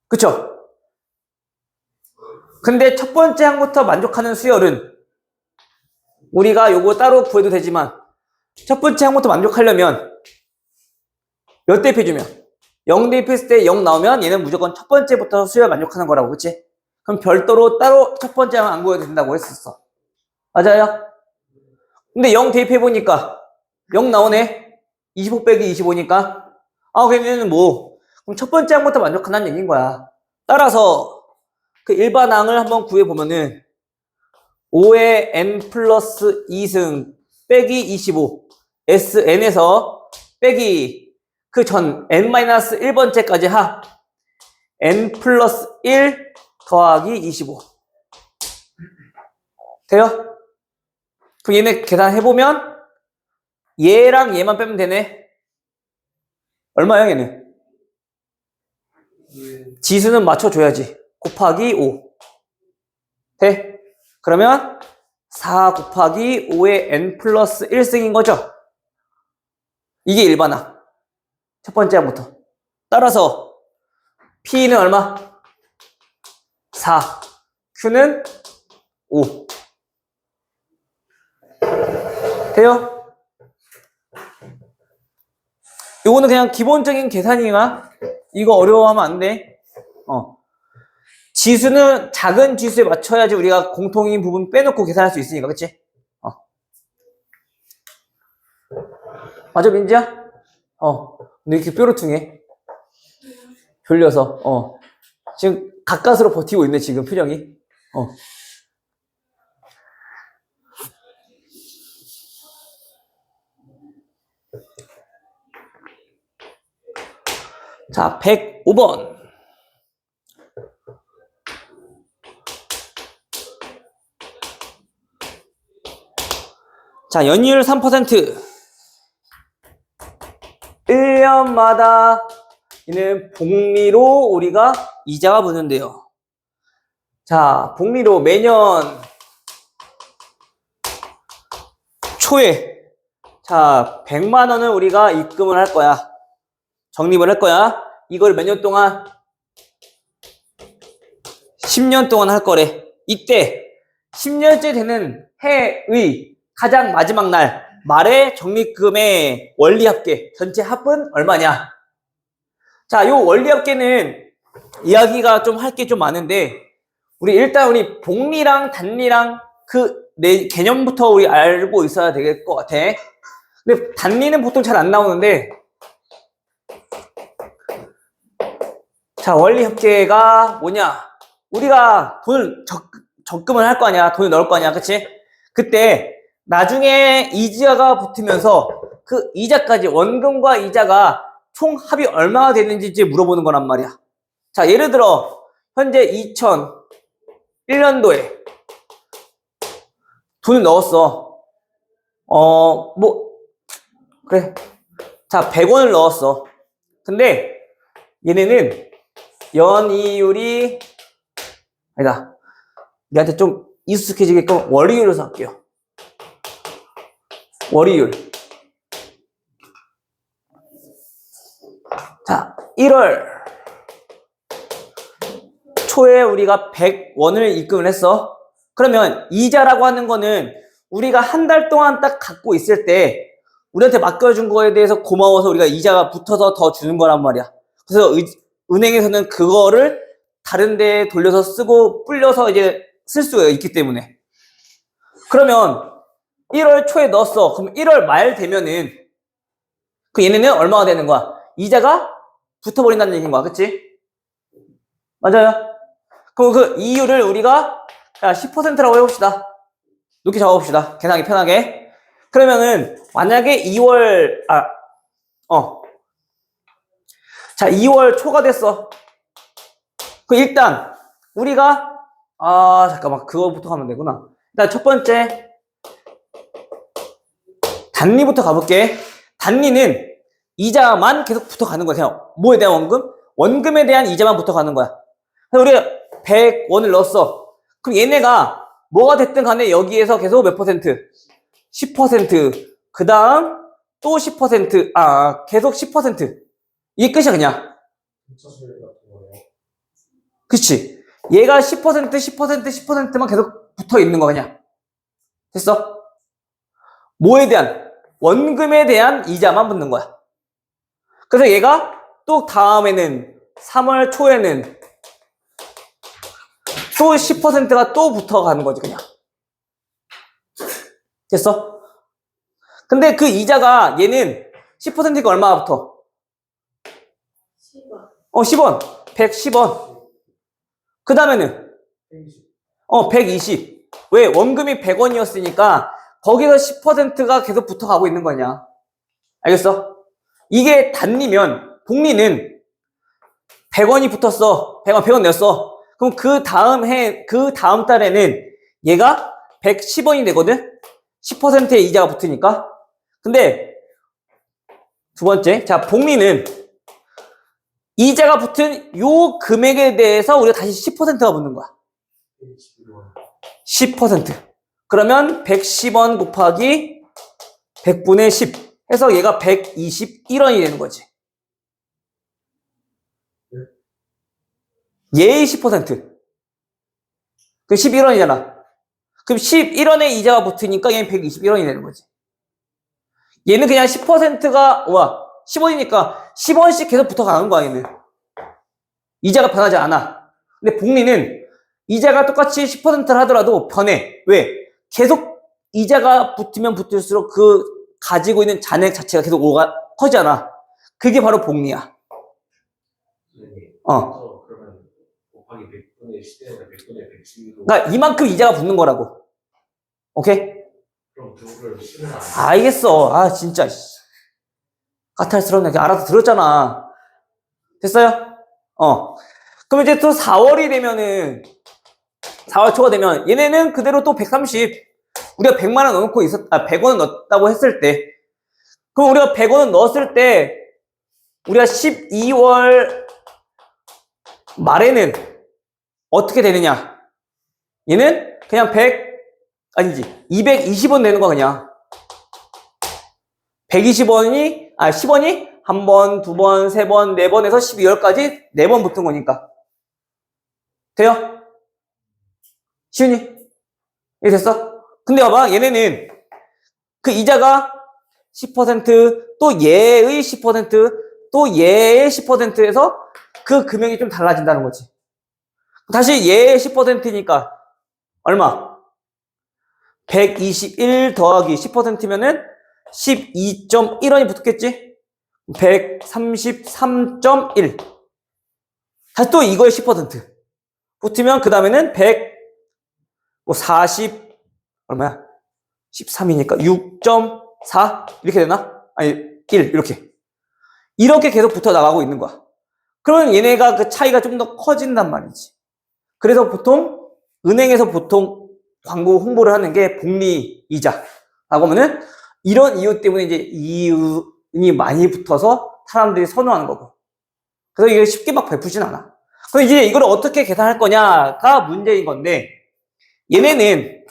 그쵸? 근데 첫 번째 항부터 만족하는 수열은 우리가 요거 따로 구해도 되지만 첫 번째 항부터 만족하려면 몇 대입해주면 0 대입했을 때 0 나오면 얘는 무조건 첫 번째부터 수열 만족하는 거라고. 그치? 그럼 별도로 따로 첫 번째 항 안 구해도 된다고 했었어. 맞아요? 근데 0 대입해보니까 0 나오네. 25 빼기 25니까 그러면은 뭐 그럼 첫 번째 항부터 만족한다는 얘기인 거야. 따라서 그 일반항을 한번 구해보면은 5의 n 플러스 2승 빼기 25 SN에서 빼기 그 전 n-1번째까지 합 n 플러스 1 더하기 25 돼요? 그럼 얘네 계산해보면 얘랑 얘만 빼면 되네. 얼마야 얘는? 지수는 맞춰줘야지. 곱하기 5. 돼? 그러면 4 곱하기 5의 n 플러스 1승인 거죠? 이게 일반항. 첫 번째 항부터. 따라서 P는 얼마? 4. Q는 5. 돼요? 이거는 그냥 기본적인 계산이야. 이거 어려워하면 안 돼. 지수는 작은 지수에 맞춰야지 우리가 공통인 부분 빼놓고 계산할 수 있으니까, 그치? 맞아, 민지야? 근데 이렇게 뾰루퉁해. 졸려서, 지금 가까스로 버티고 있네, 지금 표정이. 자, 105번. 자, 연이율 3%. 1년마다 이는 복리로 우리가 이자가 붙는데요. 자, 복리로 매년 초에 자, 100만 원을 우리가 입금을 할 거야. 적립을 할 거야. 이걸 몇 년 동안? 10년 동안 할 거래. 이때 10년째 되는 해의 가장 마지막 날 말의 적립금의 원리합계 전체 합은 얼마냐? 자, 요 원리합계는 이야기가 좀 할 게 좀 많은데 우리 일단 우리 복리랑 단리랑 그 내 개념부터 우리 알고 있어야 될 것 같아. 근데 단리는 보통 잘 안 나오는데 자, 원리합계가 뭐냐? 우리가 돈을 적금을 할 거 아니야. 돈을 넣을 거 아니야. 그치? 그때 나중에 이자가 붙으면서 그 이자까지 원금과 이자가 총 합이 얼마나 되는지 물어보는 거란 말이야. 자, 예를 들어 현재 2001년도에 돈을 넣었어. 그래. 자, 100원을 넣었어. 근데 얘네는 연이율이 아니다. 얘한테 좀 익숙해지게끔 월이율로 할게요. 월이율. 자, 1월 초에 우리가 100원을 입금을 했어. 그러면 이자라고 하는 거는 우리가 한 달 동안 딱 갖고 있을 때 우리한테 맡겨준 거에 대해서 고마워서 우리가 이자가 붙어서 더 주는 거란 말이야. 그래서 은행에서는 그거를 다른 데에 돌려서 쓰고 불려서 이제 쓸 수가 있기 때문에. 그러면 1월 초에 넣었어. 그럼 1월 말 되면은 그 얘네는 얼마가 되는 거야? 이자가 붙어버린다는 얘기인 거야. 그치? 맞아요. 그럼 그 이율을 우리가 10%라고 해봅시다. 높게 잡아봅시다. 계산하기 편하게. 그러면은 만약에 2월 초가 됐어. 그 일단 우리가 잠깐만 그거부터 가면 되구나. 일단 첫 번째 단리부터 가볼게. 단리는 이자만 계속 붙어가는 거야. 그냥 뭐에 대한 원금? 원금에 대한 이자만 붙어가는 거야. 그래서 우리가 100원을 넣었어. 그럼 얘네가 뭐가 됐든 간에 여기에서 계속 몇 %? 10%. 그 다음 또 10%. 계속 10%. 이게 끝이야 그냥. 그치? 얘가 10%, 10%, 10%만 계속 붙어 있는 거 그냥. 됐어? 뭐에 대한? 원금에 대한 이자만 붙는 거야. 그래서 얘가 또 다음에는 3월 초에는 또 10%가 또 붙어가는 거지 그냥. 됐어? 근데 그 이자가 얘는 10%가 얼마나 붙어? 10원. 10원. 110원. 그 다음에는 120. 왜? 원금이 100원이었으니까 거기서 10%가 계속 붙어가고 있는 거냐. 알겠어? 이게 단리면 복리는 100원이 붙었어. 100원 냈어. 그럼 그 다음 달에는 얘가 110원이 되거든? 10%의 이자가 붙으니까. 근데 두 번째, 자, 복리는 이자가 붙은 요 금액에 대해서 우리가 다시 10%가 붙는 거야. 10%. 그러면 110원 곱하기 100분의 10 해서 얘가 121원이 되는 거지. 얘의 10%. 그 11원이잖아. 그럼 11원에 이자가 붙으니까 얘는 121원이 되는 거지. 얘는 그냥 10%가, 10원이니까 10원씩 계속 붙어가는 거야, 얘는. 이자가 변하지 않아. 근데 복리는 이자가 똑같이 10%를 하더라도 변해. 왜? 계속 이자가 붙으면 붙을수록 그 가지고 있는 잔액 자체가 계속 커지잖아. 그게 바로 복리야. 그러면 곱하기 100분의 10대나 100분의 110으로. 그러니까 이만큼 이자가 붙는 거라고. 오케이? 그럼 그거를 10을 안 알겠어. 아, 진짜. 까탈스럽네. 알아서 들었잖아. 됐어요? 그럼 이제 또 4월이 되면은, 4월 초가 되면, 얘네는 그대로 또 130. 우리가 100만 원 넣고 100원 넣었다고 했을 때, 그럼 우리가 100원을 넣었을 때, 우리가 12월 말에는 어떻게 되느냐? 얘는 그냥 220원 되는 거야, 그냥. 120원이, 10원이 한 번, 두 번, 세 번, 네 번에서 12월까지 4번 붙은 거니까. 돼요? 시윤이? 이게 됐어? 근데 봐봐, 얘네는 그 이자가 10%, 또 얘의 10%, 또 얘의 10%에서 그 금액이 좀 달라진다는 거지. 다시 얘의 10%니까 얼마? 121 더하기 10%면은 12.1원이 붙겠지? 133.1. 다시 또 이거에 10% 붙으면 그 다음에는 140 얼마야? 13이니까 6.4 이렇게 되나? 아니 1 이렇게 계속 붙어 나가고 있는 거야. 그러면 얘네가 그 차이가 좀 더 커진단 말이지. 그래서 보통 은행에서 보통 광고 홍보를 하는 게 복리 이자라고 하면은 이런 이유 때문에 이제 이윤이 많이 붙어서 사람들이 선호하는 거고. 그래서 이게 쉽게 막 베푸진 않아. 그럼 이제 이걸 어떻게 계산할 거냐가 문제인 건데, 얘네는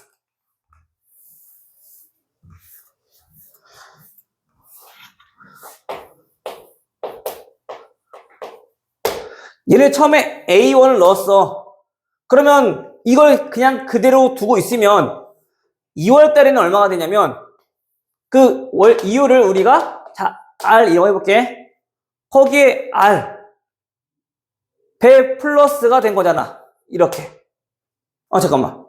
처음에 A1을 넣었어. 그러면 이걸 그냥 그대로 두고 있으면 2월 달에는 얼마가 되냐면 그 월 이율을 우리가 R 이라고 해볼게. 거기에 R 100 플러스가 된 거잖아. 이렇게. 잠깐만.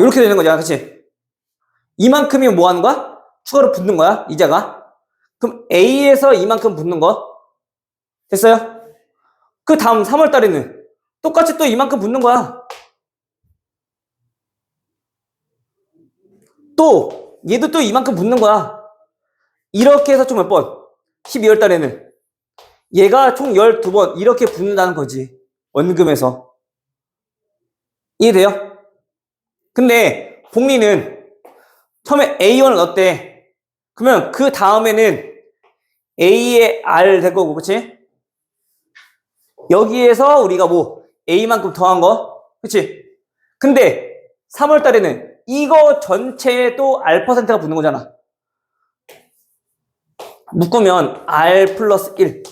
이렇게 되는 거잖아. 그치? 이만큼이 뭐 하는 거야? 추가로 붙는 거야. 이자가. 그럼 A에서 이만큼 붙는 거. 됐어요? 그 다음 3월 달에는 똑같이 또 이만큼 붙는 거야. 또 얘도 또 이만큼 붙는 거야. 이렇게 해서 총 몇 번? 12월 달에는 얘가 총 12번 이렇게 붙는다는 거지. 원금에서. 이해돼요? 근데 복리는 처음에 A1을 넣었대. 그러면 그 다음에는 A의 R 될 거고, 그치? 여기에서 우리가 뭐 A만큼 더한 거, 그치? 근데 3월 달에는 이거 전체에 또 R%가 붙는 거잖아. 묶으면 R 플러스 1.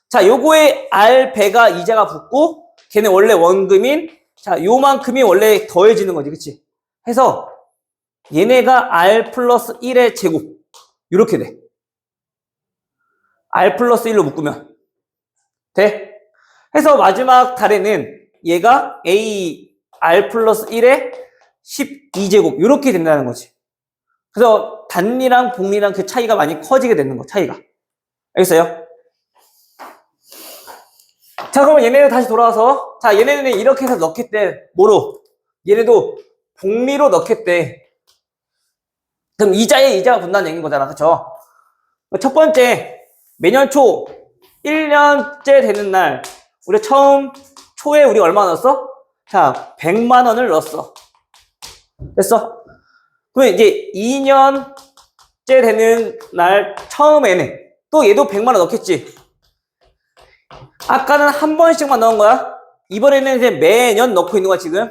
자, 요거에 R 배가 이자가 붙고, 걔는 원래 원금인, 자, 요만큼이 원래 더해지는 거지, 그치? 해서, 얘네가 R 플러스 1의 제곱. 요렇게 돼. R 플러스 1로 묶으면. 돼? 해서 마지막 달에는 얘가 A R 플러스 1의 12제곱. 요렇게 된다는 거지. 그래서 단리랑 복리랑 그 차이가 많이 커지게 되는 거, 차이가. 알겠어요? 자, 그러면 얘네들 다시 돌아와서, 자, 얘네는 이렇게 해서 넣겠대. 뭐로? 얘네도 복리로 넣겠대. 그럼 이자에 이자가 붙는다는 얘기인 거잖아. 그쵸? 첫 번째, 매년 초 1년째 되는 날, 우리 처음 초에 우리 얼마 넣었어? 자, 100만 원을 넣었어. 됐어? 그러면 이제 2년째 되는 날 처음에는 또 얘도 100만 원 넣겠지. 아까는 한 번씩만 넣은 거야. 이번에는 이제 매년 넣고 있는 거야, 지금.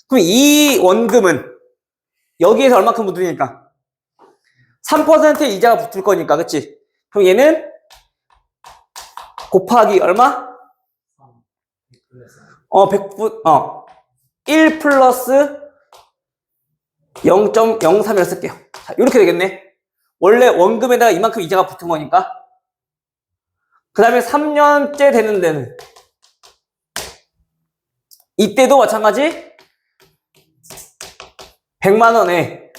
그럼 이 원금은 여기에서 얼마큼 붙으니까? 3% 이자가 붙을 거니까, 그치? 그럼 얘는 곱하기 얼마? 1 플러스 0.03이라 쓸게요. 자, 이렇게 되겠네. 원래 원금에다가 이만큼 이자가 붙은 거니까. 그 다음에 3년째 되는 데는 이때도 마찬가지 100만 원에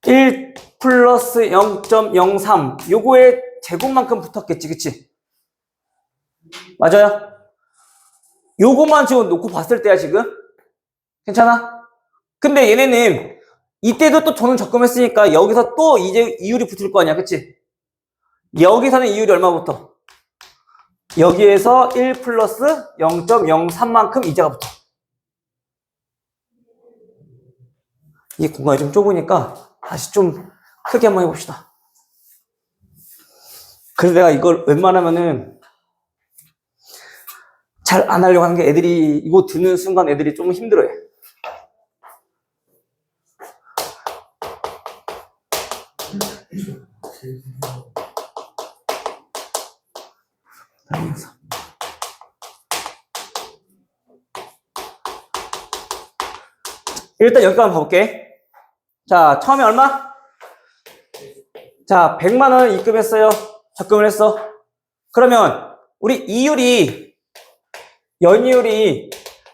1 플러스 0.03 요거에 제곱만큼 붙었겠지, 그치? 맞아요? 요거만 지금 놓고 봤을 때야, 지금? 괜찮아? 근데 얘네는 이때도 또 돈을 적금했으니까 여기서 또 이제 이율이 붙을 거 아니야, 그치? 여기서는 이율이 얼마부터? 여기에서 1 플러스 0.03만큼 이자가 붙어. 이 공간이 좀 좁으니까 다시 좀 크게 한번 해봅시다. 그래서 내가 이걸 웬만하면은 잘 안 하려고 하는 게 애들이 이거 듣는 순간 애들이 좀 힘들어해. 일단 여기까지 봐볼게. 자, 처음에 얼마? 자, 100만 원 입금했어요. 적금을 했어. 그러면 우리 이율이 연이율이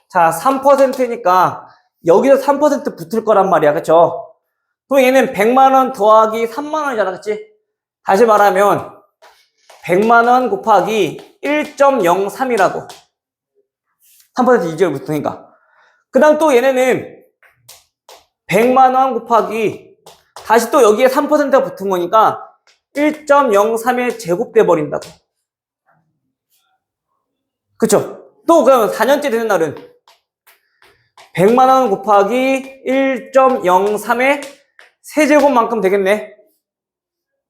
자 3%니까 여기서 3% 붙을 거란 말이야, 그쵸? 그럼 얘는 100만 원 더하기 3만 원이잖아, 그치? 다시 말하면 100만 원 곱하기 1.03이라고 3% 이자율 붙으니까. 그 다음 또 얘네는 100만 원 곱하기 다시 또 여기에 3%가 붙은 거니까 1.03에 제곱돼 버린다고. 그쵸? 또 그러면 4년째 되는 날은 100만 원 곱하기 1.03의 세제곱만큼 되겠네.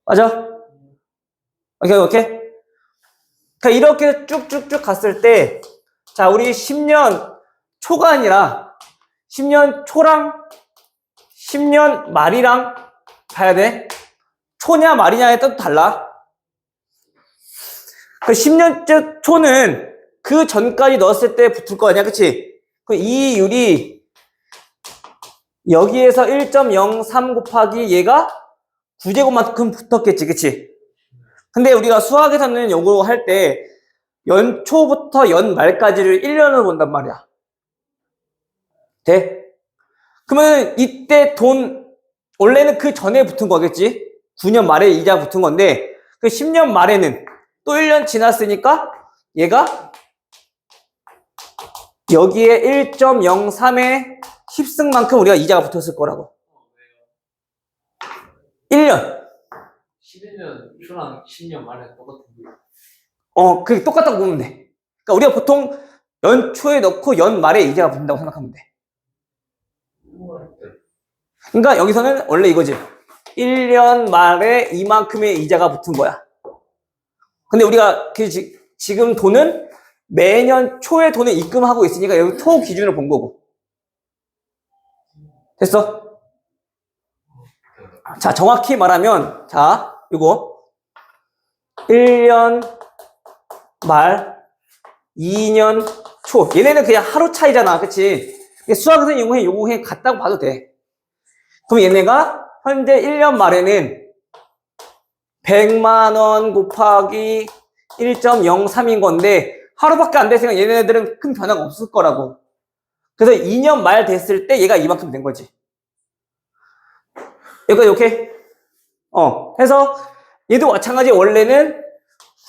맞아? 오케이. 그러니까 이렇게 쭉쭉쭉 갔을 때, 자, 우리 10년 초가 아니라 10년 초랑 10년 말이랑 봐야 돼. 초냐 말이냐에 따라 달라. 그 10년째 초는 그 전까지 넣었을 때 붙을 거 아니야, 그치? 그 이율이 여기에서 1.03 곱하기 얘가 9제곱만큼 붙었겠지, 그치? 근데 우리가 수학에서는 요거 할 때 연초부터 연말까지를 1년으로 본단 말이야. 돼? 그러면 이때 돈 원래는 그 전에 붙은 거겠지? 9년 말에 이자 붙은 건데 그 10년 말에는 또 1년 지났으니까 얘가 여기에 1.03의 10승만큼 우리가 이자가 붙었을 거라고. 1년. 11년 초랑 10년 말에 똑같은 거예요. 그게 똑같다고 보면 돼. 그러니까 우리가 보통 연초에 넣고 연말에 이자가 붙는다고 생각하면 돼. 그러니까 여기서는 원래 이거지. 1년 말에 이만큼의 이자가 붙은 거야. 근데 우리가 지금 돈은 매년 초에 돈을 입금하고 있으니까 여기 초 기준으로 본 거고. 됐어? 자, 정확히 말하면, 자, 이거 1년 말, 2년 초. 얘네는 그냥 하루 차이잖아, 그치? 수학에서는 요거해 같다고 봐도 돼. 그럼 얘네가 현재 1년 말에는 100만 원 곱하기 1.03인 건데 하루밖에 안 됐으니까 얘네들은 큰 변화가 없을 거라고. 그래서 2년 말 됐을 때 얘가 이만큼 된 거지. 여기까지 오케이? 해서 얘도 마찬가지. 원래는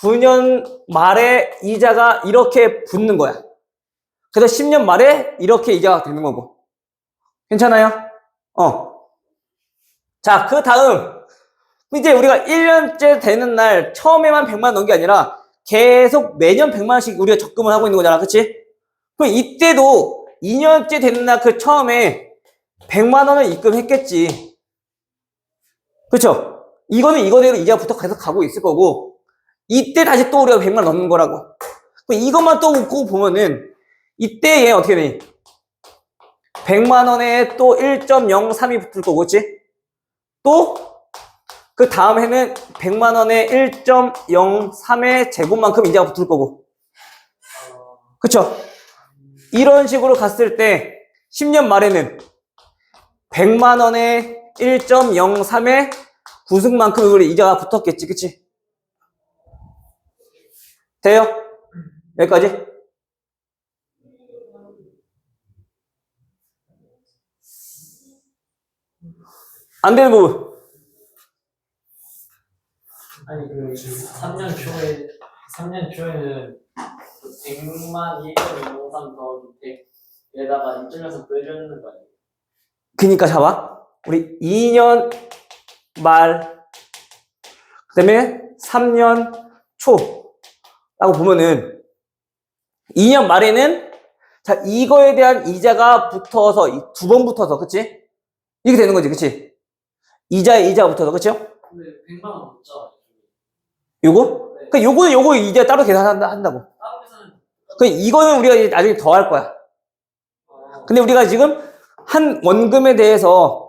9년 말에 이자가 이렇게 붙는 거야. 그래서 10년 말에 이렇게 이자가 되는 거고. 괜찮아요? 자, 그 다음 이제 우리가 1년째 되는 날 처음에만 100만 원 넣은 게 아니라 계속 매년 100만 원씩 우리가 적금을 하고 있는 거잖아, 그치? 그럼 이때도 2년째 되는 날 그 처음에 100만 원을 입금했겠지. 그쵸? 이거는 이거대로 이자부터 계속 가고 있을 거고, 이때 다시 또 우리가 100만 원 넣는 거라고. 그럼 이것만 또 웃고 보면은, 이때 얘 어떻게 되니? 100만 원에 또 1.03이 붙을 거고, 그치? 또, 그 다음 해는 100만 원에 1.03의 제곱만큼 이자가 붙을 거고. 그쵸? 이런 식으로 갔을 때, 10년 말에는 100만 원에 1.03의 구승만큼 우리 이자가 붙었겠지, 그치? 돼요? 여기까지? 안 되는 부분. 아니 그 3년 초에는 100만 1.03 더하기 100에다가 2.6 빼주는 거 아니에요? 그니까 잡아. 우리 2년 말, 그 다음에 3년 초라고 보면은 2년 말에는 자, 이거에 대한 이자가 붙어서, 두 번 붙어서, 그치? 이렇게 되는 거지, 그치? 이자에 이자가 붙어서, 그쵸? 근데 100만 원 못 요거? 네. 그 요거 이자 따로 계산한다고. 다른 회사는 그 이거는 우리가 이제 나중에 더 할 거야. 근데 우리가 지금 한 원금에 대해서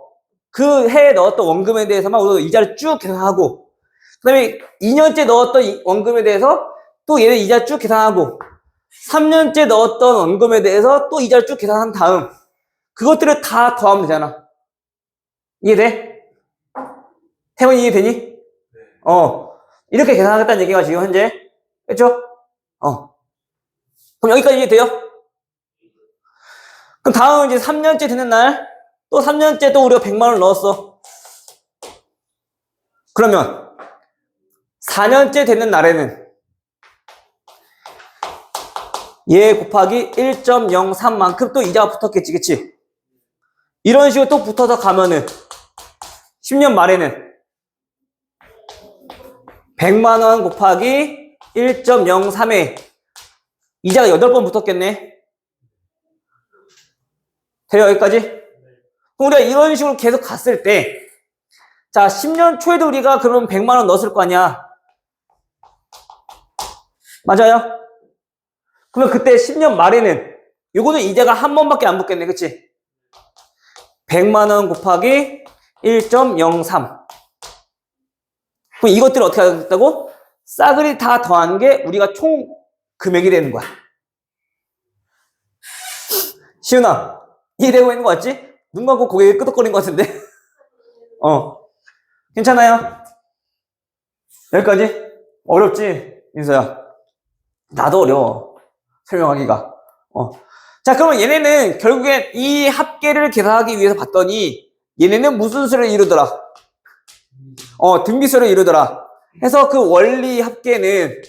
그 해에 넣었던 원금에 대해서만 우리가 이자를 쭉 계산하고, 그 다음에 2년째 넣었던 원금에 대해서 또 얘는 이자 쭉 계산하고, 3년째 넣었던 원금에 대해서 또 이자를 쭉 계산한 다음, 그것들을 다 더하면 되잖아. 이해돼? 태원이 이해되니? 이렇게 계산하겠다는 얘기가 지금 현재. 그렇죠? 그럼 여기까지 이해돼요? 그럼 다음 이제 3년째 되는 날, 또 3년째 또 우리가 100만 원을 넣었어. 그러면 4년째 되는 날에는 얘 곱하기 1.03만큼 또 이자가 붙었겠지, 그치? 이런 식으로 또 붙어서 가면은 10년 말에는 100만 원 곱하기 1.03에 이자가 8번 붙었겠네. 돼요, 여기까지? 그럼 우리가 이런 식으로 계속 갔을 때, 자, 10년 초에도 우리가 그럼 100만 원 넣었을 거 아니야? 맞아요? 그러면 그때 10년 말에는 요거는 이자가 한 번밖에 안 붙겠네, 그치? 100만 원 곱하기 1.03. 그럼 이것들을 어떻게 하겠다고? 싸그리 다 더한 게 우리가 총 금액이 되는 거야. 시은아, 이해되고 있는 거 같지? 눈 감고 고개 끄덕거리는 것 같은데? 괜찮아요? 여기까지? 어렵지? 민서야. 나도 어려워. 설명하기가. 자, 그러면 얘네는 결국엔 이 합계를 계산하기 위해서 봤더니 얘네는 무슨 수를 이루더라? 등비수를 이루더라. 해서 그 원리 합계는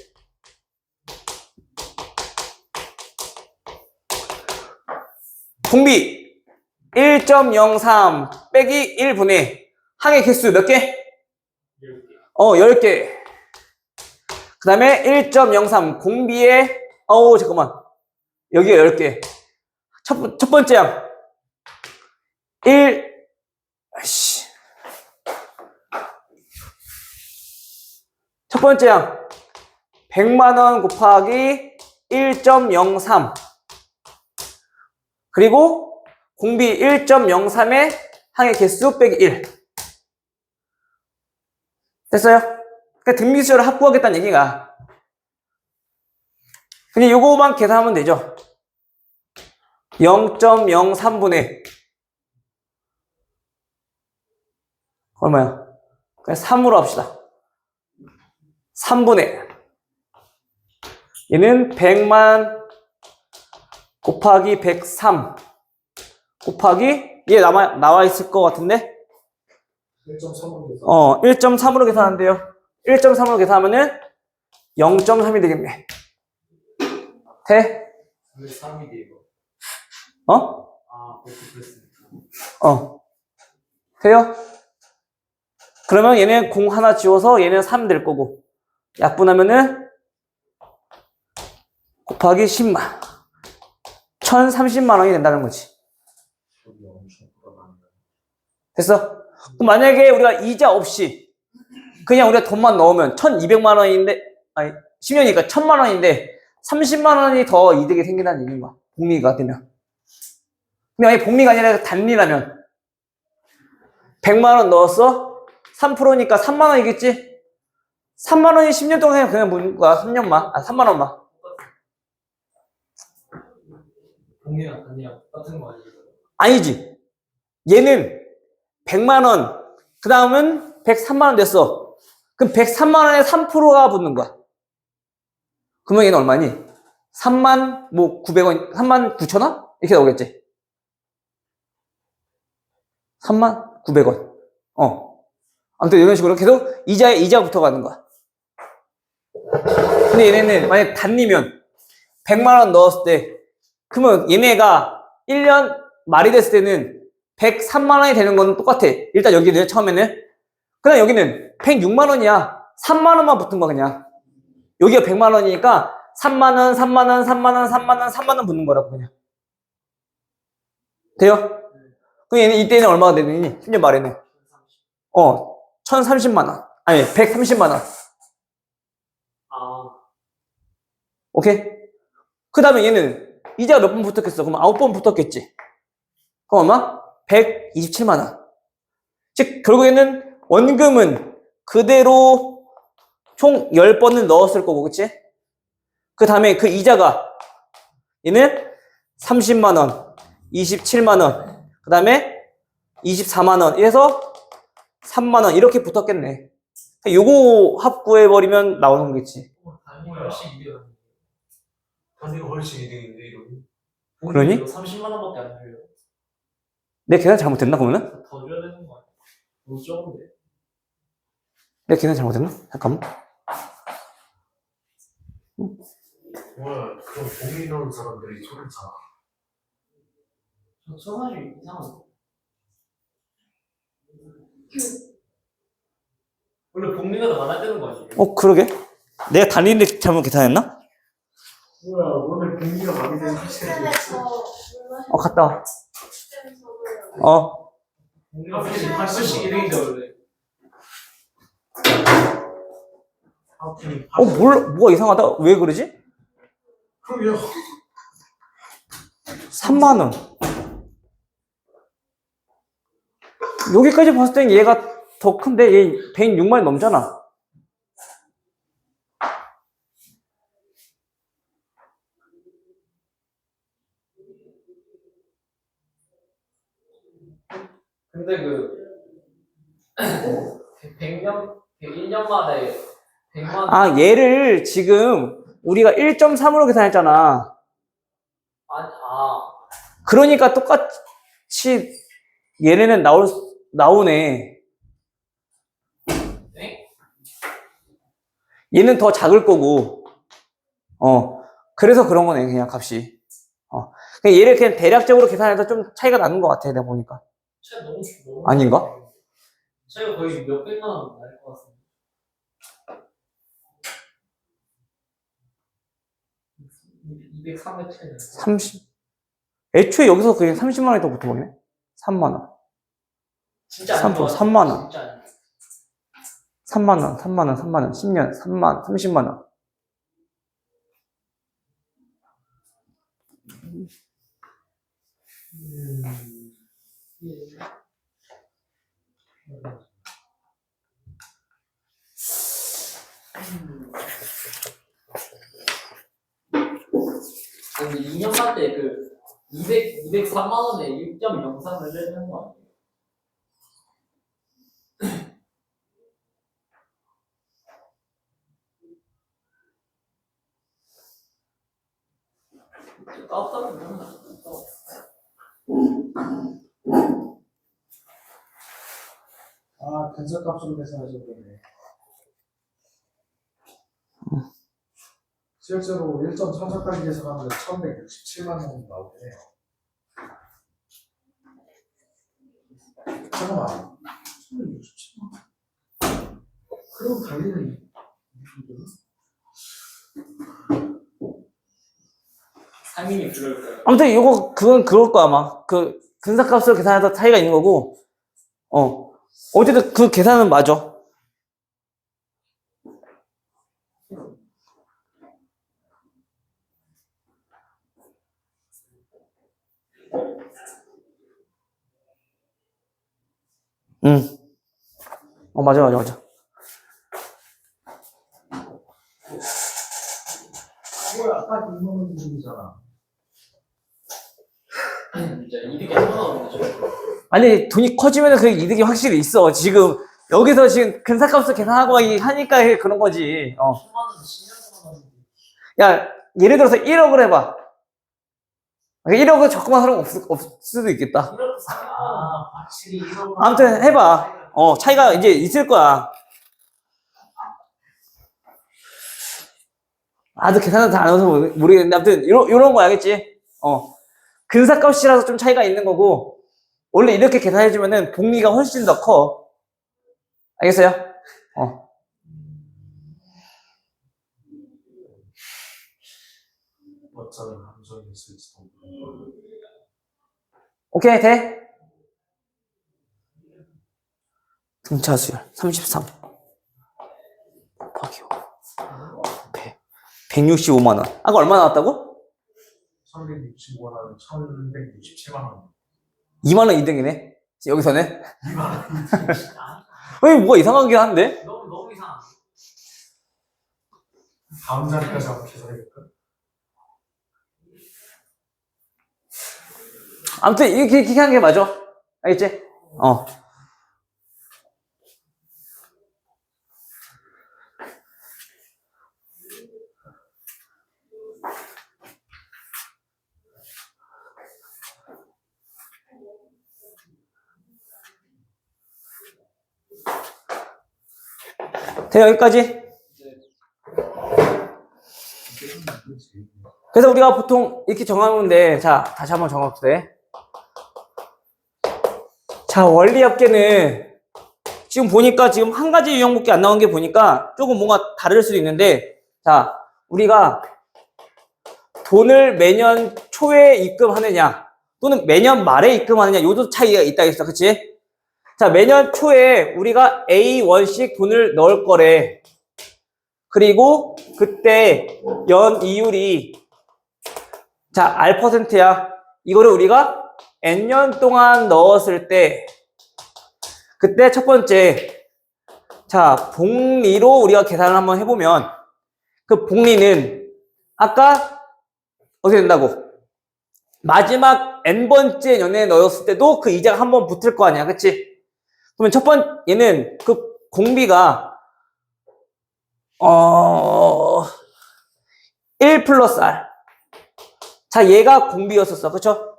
공비 1.03 빼기 1분의 항의 개수 몇 개? 10개. 그 다음에 1.03 공비의 잠깐만. 여기가 10개. 첫 번째 양 1첫 번째 양 100만 원 곱하기 1.03 그리고 공비 1.03의 항의 개수 빼기 1 됐어요? 그러니까 등비수열을 합구하겠다는 얘기가. 그냥 요거만 계산하면 되죠. 0.03분의 얼마야? 그냥 3으로 합시다. 3분의 얘는 100만 곱하기 103 곱하기 얘 나와 있을 것 같은데 1.3으로 계산. 1.3으로 계산한대요. 1.3으로 계산하면은 0.3이 되겠네. 돼? 왜 3이 돼 이거? 그렇게 그랬으니까. 돼요? 그러면 얘는 0 하나 지워서 얘는 3 될 거고 약분하면은 곱하기 10만 1030만 원이 된다는 거지. 저기 엄청 돌아가는데. 됐어? 그럼 만약에 우리가 이자 없이 그냥 우리가 돈만 넣으면 1200만 원인데, 아니, 10년이니까 1000만 원인데 30만 원이 더 이득이 생긴다는 얘기인 거야. 복리가 되면. 근데 만약에 복리가 아니라 단리라면 100만 원 넣었어? 3%니까 3만 원이겠지? 3만 원이 10년 동안 그냥 문 거야. 3년만. 3만 원만. 동의랑 단위랑 똑같은 거 아니에요? 아니지. 얘는 100만 원, 그 다음은 103만 원 됐어. 그럼 103만 원에 3%가 붙는 거야. 그러면 얘는 얼마니? 3만, 900원, 3만 9천 원? 이렇게 나오겠지. 3만 900원. 아무튼 이런 식으로 계속 이자에 이자부터 가는 거야. 근데 얘네는 만약 단리면 100만 원 넣었을 때, 그러면 얘네가 1년 말이 됐을 때는 103만 원이 되는 건 똑같아. 일단 여기는 처음에는. 그다음 여기는 106만 원이야. 3만 원만 붙은 거야, 그냥. 여기가 100만 원이니까 3만 원, 3만 원, 3만 원, 3만 원, 3만 원 붙는 거라고, 그냥. 돼요? 그럼 얘는 이때는 얼마가 되느니? 10년 말에는. 1030만 원. 아니, 130만 원. 아, 오케이? 그 다음에 얘는 이자가 몇 번 붙었겠어? 그럼 9번 붙었겠지. 그럼 얼마? 127만 원. 즉, 결국에는 원금은 그대로 총 10번을 넣었을 거고, 그치? 그 다음에 그 이자가 얘는 30만 원, 27만 원, 그 다음에 24만 원, 이래서 3만 원 이렇게 붙었겠네. 요거 합구해버리면 나오는 거겠지. 단위가 훨씬 이득 아니에요? 단위가 훨씬 이득인데 이러면. 그러니? 30만 원밖에 안 줘요. 내 계산 잘못됐나, 그러면? 더 줘야 되는 거 아니야? 너무 적은데? 내 계산 잘못됐나? 잠깐만. 뭐야, 그럼 봉이 넣은 사람들이 소름 잖아. 저 써가지고 이상한데. 원래 복리가 더 많아야 되는 거 아니에요? 그러게. 내가 단위인데 잘못 계산했나? 뭐야, 오늘 봉이가 많이 되는 시간이 시스템에서 갔다 와. 시스템에서 복리가 훨씬 이득인데 원래. 뭐가 이상하다? 왜 그러지? 그럼요. 3만 원. 여기까지 봤을 땐 얘가 더 큰데 얘 106만 원 넘잖아. 근데 100년 만에 100만 얘를 지금 우리가 1.3으로 계산했잖아. 그러니까 똑같이 얘네는 나오네. 네? 얘는 더 작을 거고. 그래서 그런 거네, 그냥 값이. 그냥 얘를 그냥 대략적으로 계산해도 좀 차이가 나는 것 같아, 내가 보니까. 차이 너무 아닌가? 차이가 거의 몇 백만 원 날 것 같습니다. 200, 300 차이 나요. 30. 애초에 여기서 그냥 30만 원이 더 붙어버리네. 3만 원. 진짜 아닌 것 같아요. 3만 원. 진짜 아닌 3만 원, 3만 원, 3만 원, 10년, 3만, 30만 원. 근데 2년만 때 203만 원에 6.03을 내는 거 아니에요? 깜짝 놀랐나? 근처값으로 계산하셔도 되네. 실제로 1.4차까지 계산하면 1167만 원 나오긴 해요. 잠깐만. 1167만? 그럼 달리는 상인이 그럴 거예요. 아무튼 이거 그건 그럴 거야 아마. 그 근사값으로 계산해서 차이가 있는 거고. 어쨌든 그 계산은 맞아. 응. 맞아. 뭐야, 딱 2만 원이잖아. 진짜 이득이 한 번 나오는 거죠. 아니 돈이 커지면 그 이득이 확실히 있어. 지금 여기서 지금 근사값을 계산하고 하니까 그런 거지. 10만 원 10년 동안 하는데. 야 예를 들어서 1억을 해봐. 1억을 적금한 사람 없을 수도 있겠다. 확실히 이런 거. 아무튼 해봐. 차이가 이제 있을 거야. 아주 계산은 잘 안 해서 모르겠는데 아무튼 요런 거 알겠지? 근사값이라서 좀 차이가 있는 거고 원래 이렇게 계산해주면은 복리가 훨씬 더 커. 알겠어요? 어쩌면 감정이 있을지도 모르고. 오케이 돼? 등차수열 33 곱하기 5 165만 원. 아까 얼마 나왔다고? 1165만 원, 1167만 원. 2만 원 이득이네. 여기서는 2만 원. 왜 뭐가 이상하긴 한데? 너무 이상한. 다음 자리까지 한번 계산해볼까? 아무튼 이렇게 하는 게 맞아. 알겠지? 돼 여기까지? 그래서 우리가 보통 이렇게 정하면 돼. 자, 다시 한번 정합시다. 자, 원리합계는 지금 보니까 지금 한 가지 유형밖에 안 나온 게 보니까 조금 뭔가 다를 수도 있는데, 자, 우리가 돈을 매년 초에 입금하느냐 또는 매년 말에 입금하느냐 요도 차이가 있다 했어. 그치? 자, 매년 초에 우리가 A1씩 돈을 넣을 거래. 그리고 그때 연 이율이 자, R%야. 이거를 우리가 N년 동안 넣었을 때 그때 첫 번째 자, 복리로 우리가 계산을 한번 해보면 그 복리는 아까 어떻게 된다고? 마지막 N번째 년에 넣었을 때도 그 이자가 한 번 붙을 거 아니야. 그치? 그러면 첫 번째는 그 공비가 1 플러스 R. 자, 얘가 공비였었어. 그쵸?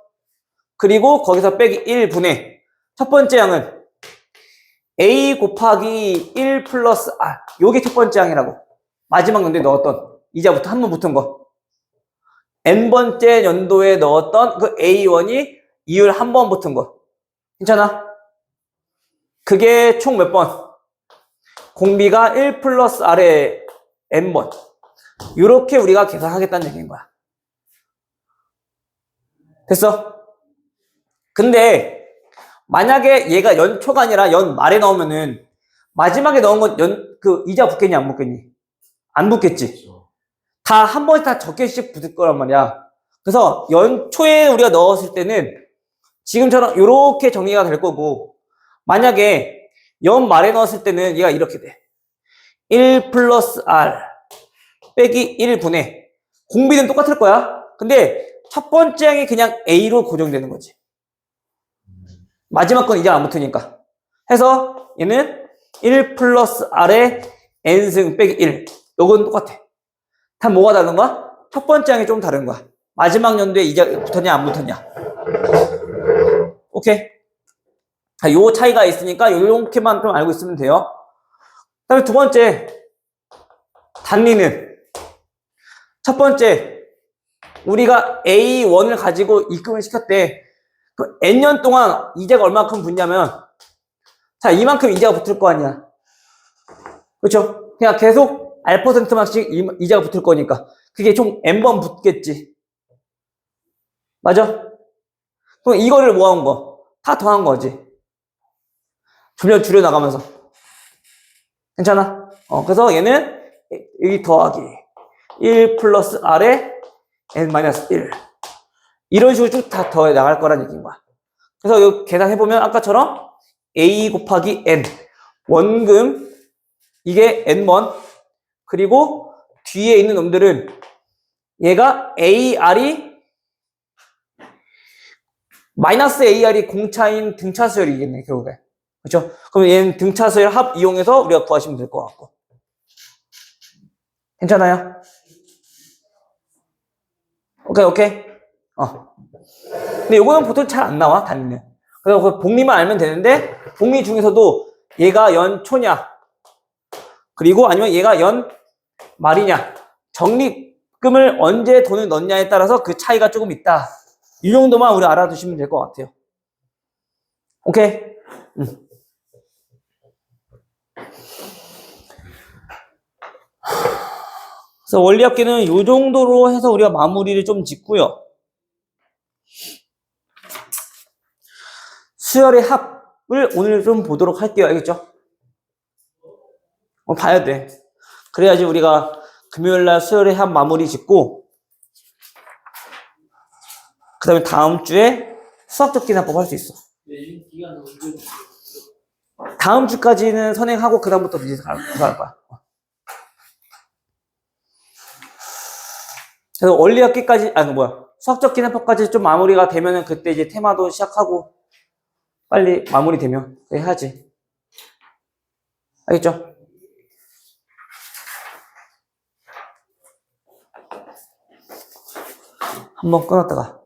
그리고 거기서 빼기 1분의 첫 번째 양은 A 곱하기 1 플러스 R. 요게 첫 번째 양이라고. 마지막 연도에 넣었던 이자부터 한 번 붙은 거. N번째 연도에 넣었던 그 A1이 이율 한 번 붙은 거. 괜찮아? 그게 총 몇 번? 공비가 1 플러스 R의 N번. 이렇게 우리가 계산하겠다는 얘기인 거야. 됐어? 근데 만약에 얘가 연초가 아니라 연말에 넣으면은 마지막에 넣은 건 그 이자 붙겠니 안 붙겠니? 안 붙겠지. 다 한 번씩 다 적게씩 붙을 거란 말이야. 그래서 연초에 우리가 넣었을 때는 지금처럼 이렇게 정리가 될 거고 만약에 연말에 넣었을 때는 얘가 이렇게 돼. 1 플러스 R 빼기 1분의 공비는 똑같을 거야. 근데 첫 번째 항이 그냥 A로 고정되는 거지. 마지막 건 이제 안 붙으니까. 해서 얘는 1 플러스 R의 N승 빼기 1. 요건 똑같아. 다 뭐가 다른 거야? 첫 번째 항이 좀 다른 거야. 마지막 연도에 이자 붙었냐 안 붙었냐. 오케이. 자, 요 차이가 있으니까 요렇게만 좀 알고 있으면 돼요. 그 다음에 두 번째 단리는 첫 번째 우리가 A1을 가지고 입금을 시켰대. 그 N년 동안 이자가 얼마큼 붙냐면 자, 이만큼 이자가 붙을 거 아니야. 그렇죠? 그냥 계속 R%만씩 이자가 붙을 거니까 그게 총 N번 붙겠지. 맞아? 그럼 이거를 뭐 한 거? 다 더한 거지. 줄여 나가면서. 괜찮아? 그래서 얘는 여기 더하기 1 플러스 R에 n-1 이런 식으로 쭉 다 더해 나갈 거란 얘기인 거야. 그래서 이거 계산해보면 아까처럼 a 곱하기 n 원금 이게 n1 그리고 뒤에 있는 놈들은 얘가 AR이 마이너스 AR이 공차인 등차 수열이겠네 결국에. 그렇죠? 그럼 얘는 등차 수열 합 이용해서 우리가 구하시면 될 것 같고. 괜찮아요? 오케이. 근데 요거는 보통 잘 안 나와, 단위는. 그래서 그 복리만 알면 되는데, 복리 중에서도 얘가 연초냐, 그리고 아니면 얘가 연말이냐, 적립금을 언제 돈을 넣냐에 따라서 그 차이가 조금 있다. 이 정도만 우리 알아두시면 될 것 같아요. 오케이? 그래서 원리합계는 이 정도로 해서 우리가 마무리를 좀 짓고요. 수열의 합을 오늘 좀 보도록 할게요. 알겠죠? 봐야 돼. 그래야지 우리가 금요일날 수열의 합 마무리 짓고 그 다음에 다음 주에 수학적 계산법 할 수 있어. 내신 기간 언제 다음 주까지는 선행하고 그 다음부터 이제 갈 거야. 그래서 원리합계까지 수학적 계산법까지 좀 마무리가 되면은 그때 이제 테마도 시작하고 빨리 마무리되면 해야지. 알겠죠? 한번 끊었다가